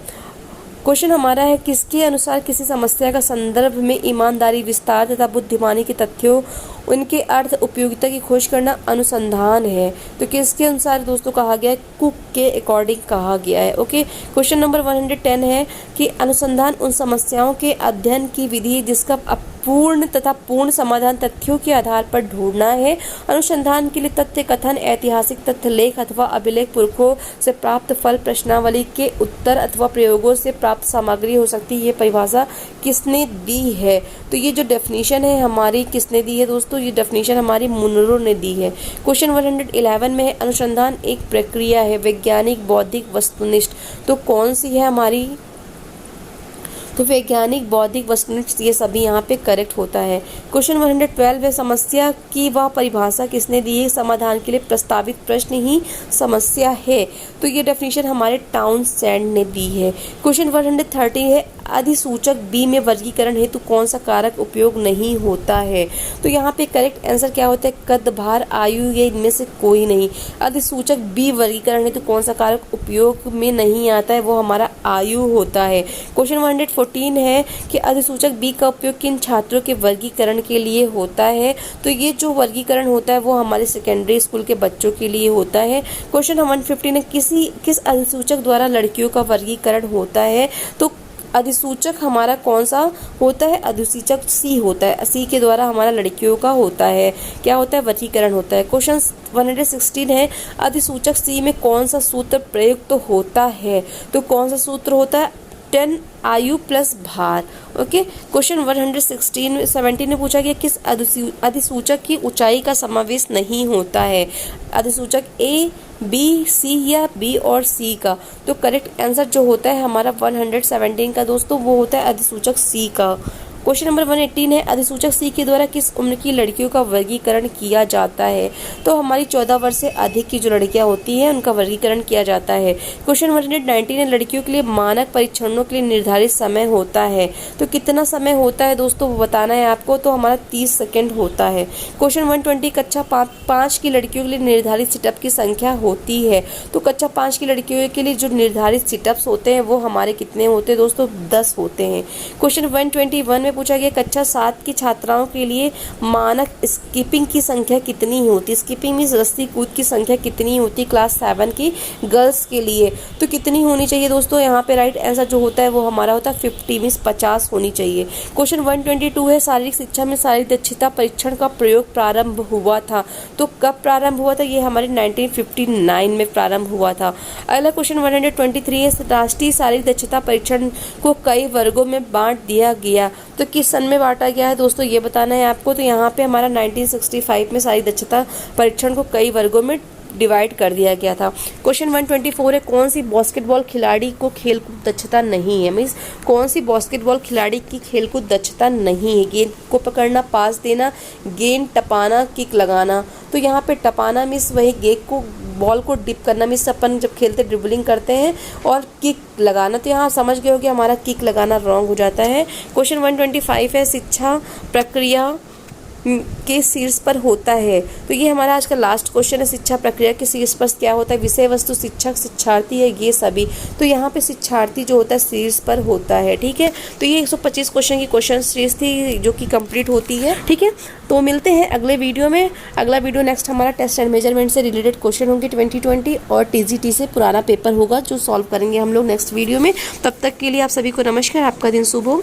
क्वेश्चन हमारा है किसके अनुसार किसी समस्या का संदर्भ में ईमानदारी, विस्तार तथा बुद्धिमानी के तथ्यों, उनके अर्थ, उपयोगिता की खोज करना अनुसंधान है? तो किसके अनुसार दोस्तों कहा गया है? कुक के अकॉर्डिंग कहा गया है। ओके, क्वेश्चन नंबर 110 है कि अनुसंधान उन समस्याओं के अध्ययन की विधि जिसका पूर्ण तथा पूर्ण समाधान तथ्यों के आधार पर ढूंढना है। अनुसंधान के लिए तथ्य कथन, ऐतिहासिक तथ्य, लेख अथवा अभिलेख, पुरखों से प्राप्त फल, प्रश्नावली के उत्तर अथवा प्रयोगों से प्राप्त सामग्री हो सकती है। ये परिभाषा किसने दी है? तो ये जो डेफिनेशन है हमारी किसने दी है दोस्तों? ये डेफिनेशन हमारी मुनरो ने दी है। क्वेश्चन 111 में है अनुसंधान एक प्रक्रिया है, वैज्ञानिक, बौद्धिक, वस्तुनिष्ठ। तो कौन सी है हमारी? तो वैज्ञानिक, बौद्धिक, वस्तुनिष्ठ, ये सभी यहाँ पे करेक्ट होता है। क्वेश्चन 112 है समस्या की वह परिभाषा किसने दी है? समाधान के लिए प्रस्तावित प्रश्न ही समस्या है। तो ये डेफिनेशन हमारे टाउनसेंड ने दी है। क्वेश्चन 130 है अधिसूचक बी में वर्गीकरण हेतु कौन सा कारक उपयोग नहीं होता है? तो यहाँ पे करेक्ट आंसर क्या होता है? कद, भार, आयु, ये इनमें से कोई नहीं। अधिसूचक बी वर्गीकरण हेतु कौन सा कारक उपयोग में नहीं आता है? वो हमारा आयु होता है। क्वेश्चन 114 है कि अधिसूचक बी का उपयोग किन छात्रों के वर्गीकरण के लिए होता है? तो ये जो वर्गीकरण होता है वो हमारे सेकेंडरी स्कूल के बच्चों के लिए होता है। क्वेश्चन 115 है किस अधिसूचक द्वारा लड़कियों का वर्गीकरण होता है? तो अधिसूचक हमारा कौन सा होता है? अधिसूचक सी होता है। सी के द्वारा हमारा लड़कियों का होता है, क्या होता है? वर्गीकरण होता है। क्वेश्चन 116 है अधिसूचक सी में कौन सा सूत्र प्रयुक्त होता है? तो कौन सा सूत्र होता है? 10 आयु प्लस भार। ओके, क्वेश्चन 117 में पूछा गया किस अधिसूचक की ऊंचाई का समावेश नहीं होता है? अधिसूचक ए, बी, सी या बी और सी का? तो करेक्ट आंसर जो होता है हमारा 117 का दोस्तों वो होता है अधिसूचक सी का। क्वेश्चन नंबर 118 है अधिसूचक सी के द्वारा किस उम्र की लड़कियों का वर्गीकरण किया जाता है? तो हमारी 14 वर्ष से अधिक की जो लड़कियां होती हैं उनका वर्गीकरण किया जाता है। क्वेश्चन 119 है लड़कियों के लिए मानक परीक्षणों के लिए निर्धारित समय होता है। तो कितना समय होता है दोस्तों वो बताना है आपको। तो हमारा 30 सेकेंड होता है। क्वेश्चन 120 कक्षा 5 की लड़कियों के लिए निर्धारित सिटअप की संख्या होती है। तो कक्षा 5 की लड़कियों के लिए जो निर्धारित सिटअप्स होते हैं वो हमारे कितने होते हैं दोस्तों? 10 होते हैं। क्वेश्चन 121 पूछा गया कक्षा 7 की छात्राओं के लिए मानक स्किपिंग की संख्या कितनी होती है? स्किपिंग मींस रस्सी कूद की संख्या कितनी होती है क्लास 7 की गर्ल्स के लिए? तो कितनी होनी चाहिए दोस्तों? यहाँ पे राइट आंसर जो होता है वो हमारा होता है 50 मींस 50 होनी चाहिए। क्वेश्चन 122 है शारीरिक शिक्षा में शारीरिक दक्षता परीक्षण का प्रयोग प्रारंभ हुआ था। तो कब प्रारंभ हुआ था? ये हमारे 1959 में प्रारंभ हुआ था। अगला क्वेश्चन 123 है राष्ट्रीय शारीरिक दक्षता परीक्षण को कई वर्गों में बांट दिया गया। तो किस सन में बांटा गया है दोस्तों ये बताना है आपको। तो यहाँ पे हमारा 1965 में शारीरिक दक्षता परीक्षण को कई वर्गों में डिवाइड कर दिया गया था। क्वेश्चन 124 है कौन सी बास्केटबॉल खिलाड़ी को खेलकूद दक्षता नहीं है? मीन्स कौन सी बास्केटबॉल खिलाड़ी की खेलकूद दक्षता नहीं है? गेंद को पकड़ना, पास देना, गेंद टपाना, किक लगाना। तो यहाँ पे टपाना मीन्स वही गेंद को बॉल को डिप करना मीन्स अपन जब खेलते ड्रिबलिंग करते हैं, और किक लगाना तो यहाँ समझ गए हो कि हमारा किक लगाना रॉन्ग हो जाता है। क्वेश्चन 125 है शिक्षा प्रक्रिया के शीर्ष पर होता है। तो ये हमारा आज का लास्ट क्वेश्चन है, शिक्षा प्रक्रिया के शीर्ष पर क्या होता है? विषय वस्तु, शिक्षक, शिक्षार्थी है, ये सभी। तो यहाँ पे शिक्षार्थी जो होता है शीर्ष पर होता है। ठीक है, तो ये 125 क्वेश्चन की क्वेश्चन सीरीज थी जो कि कंप्लीट होती है। ठीक है, तो मिलते हैं अगले वीडियो में। अगला वीडियो नेक्स्ट हमारा टेस्ट एंड मेजरमेंट से रिलेटेड क्वेश्चन होंगे 2020 और टीजीटी से पुराना पेपर होगा जो सॉल्व करेंगे हम लोग नेक्स्ट वीडियो में। तब तक के लिए आप सभी को नमस्कार, आपका दिन शुभ हो।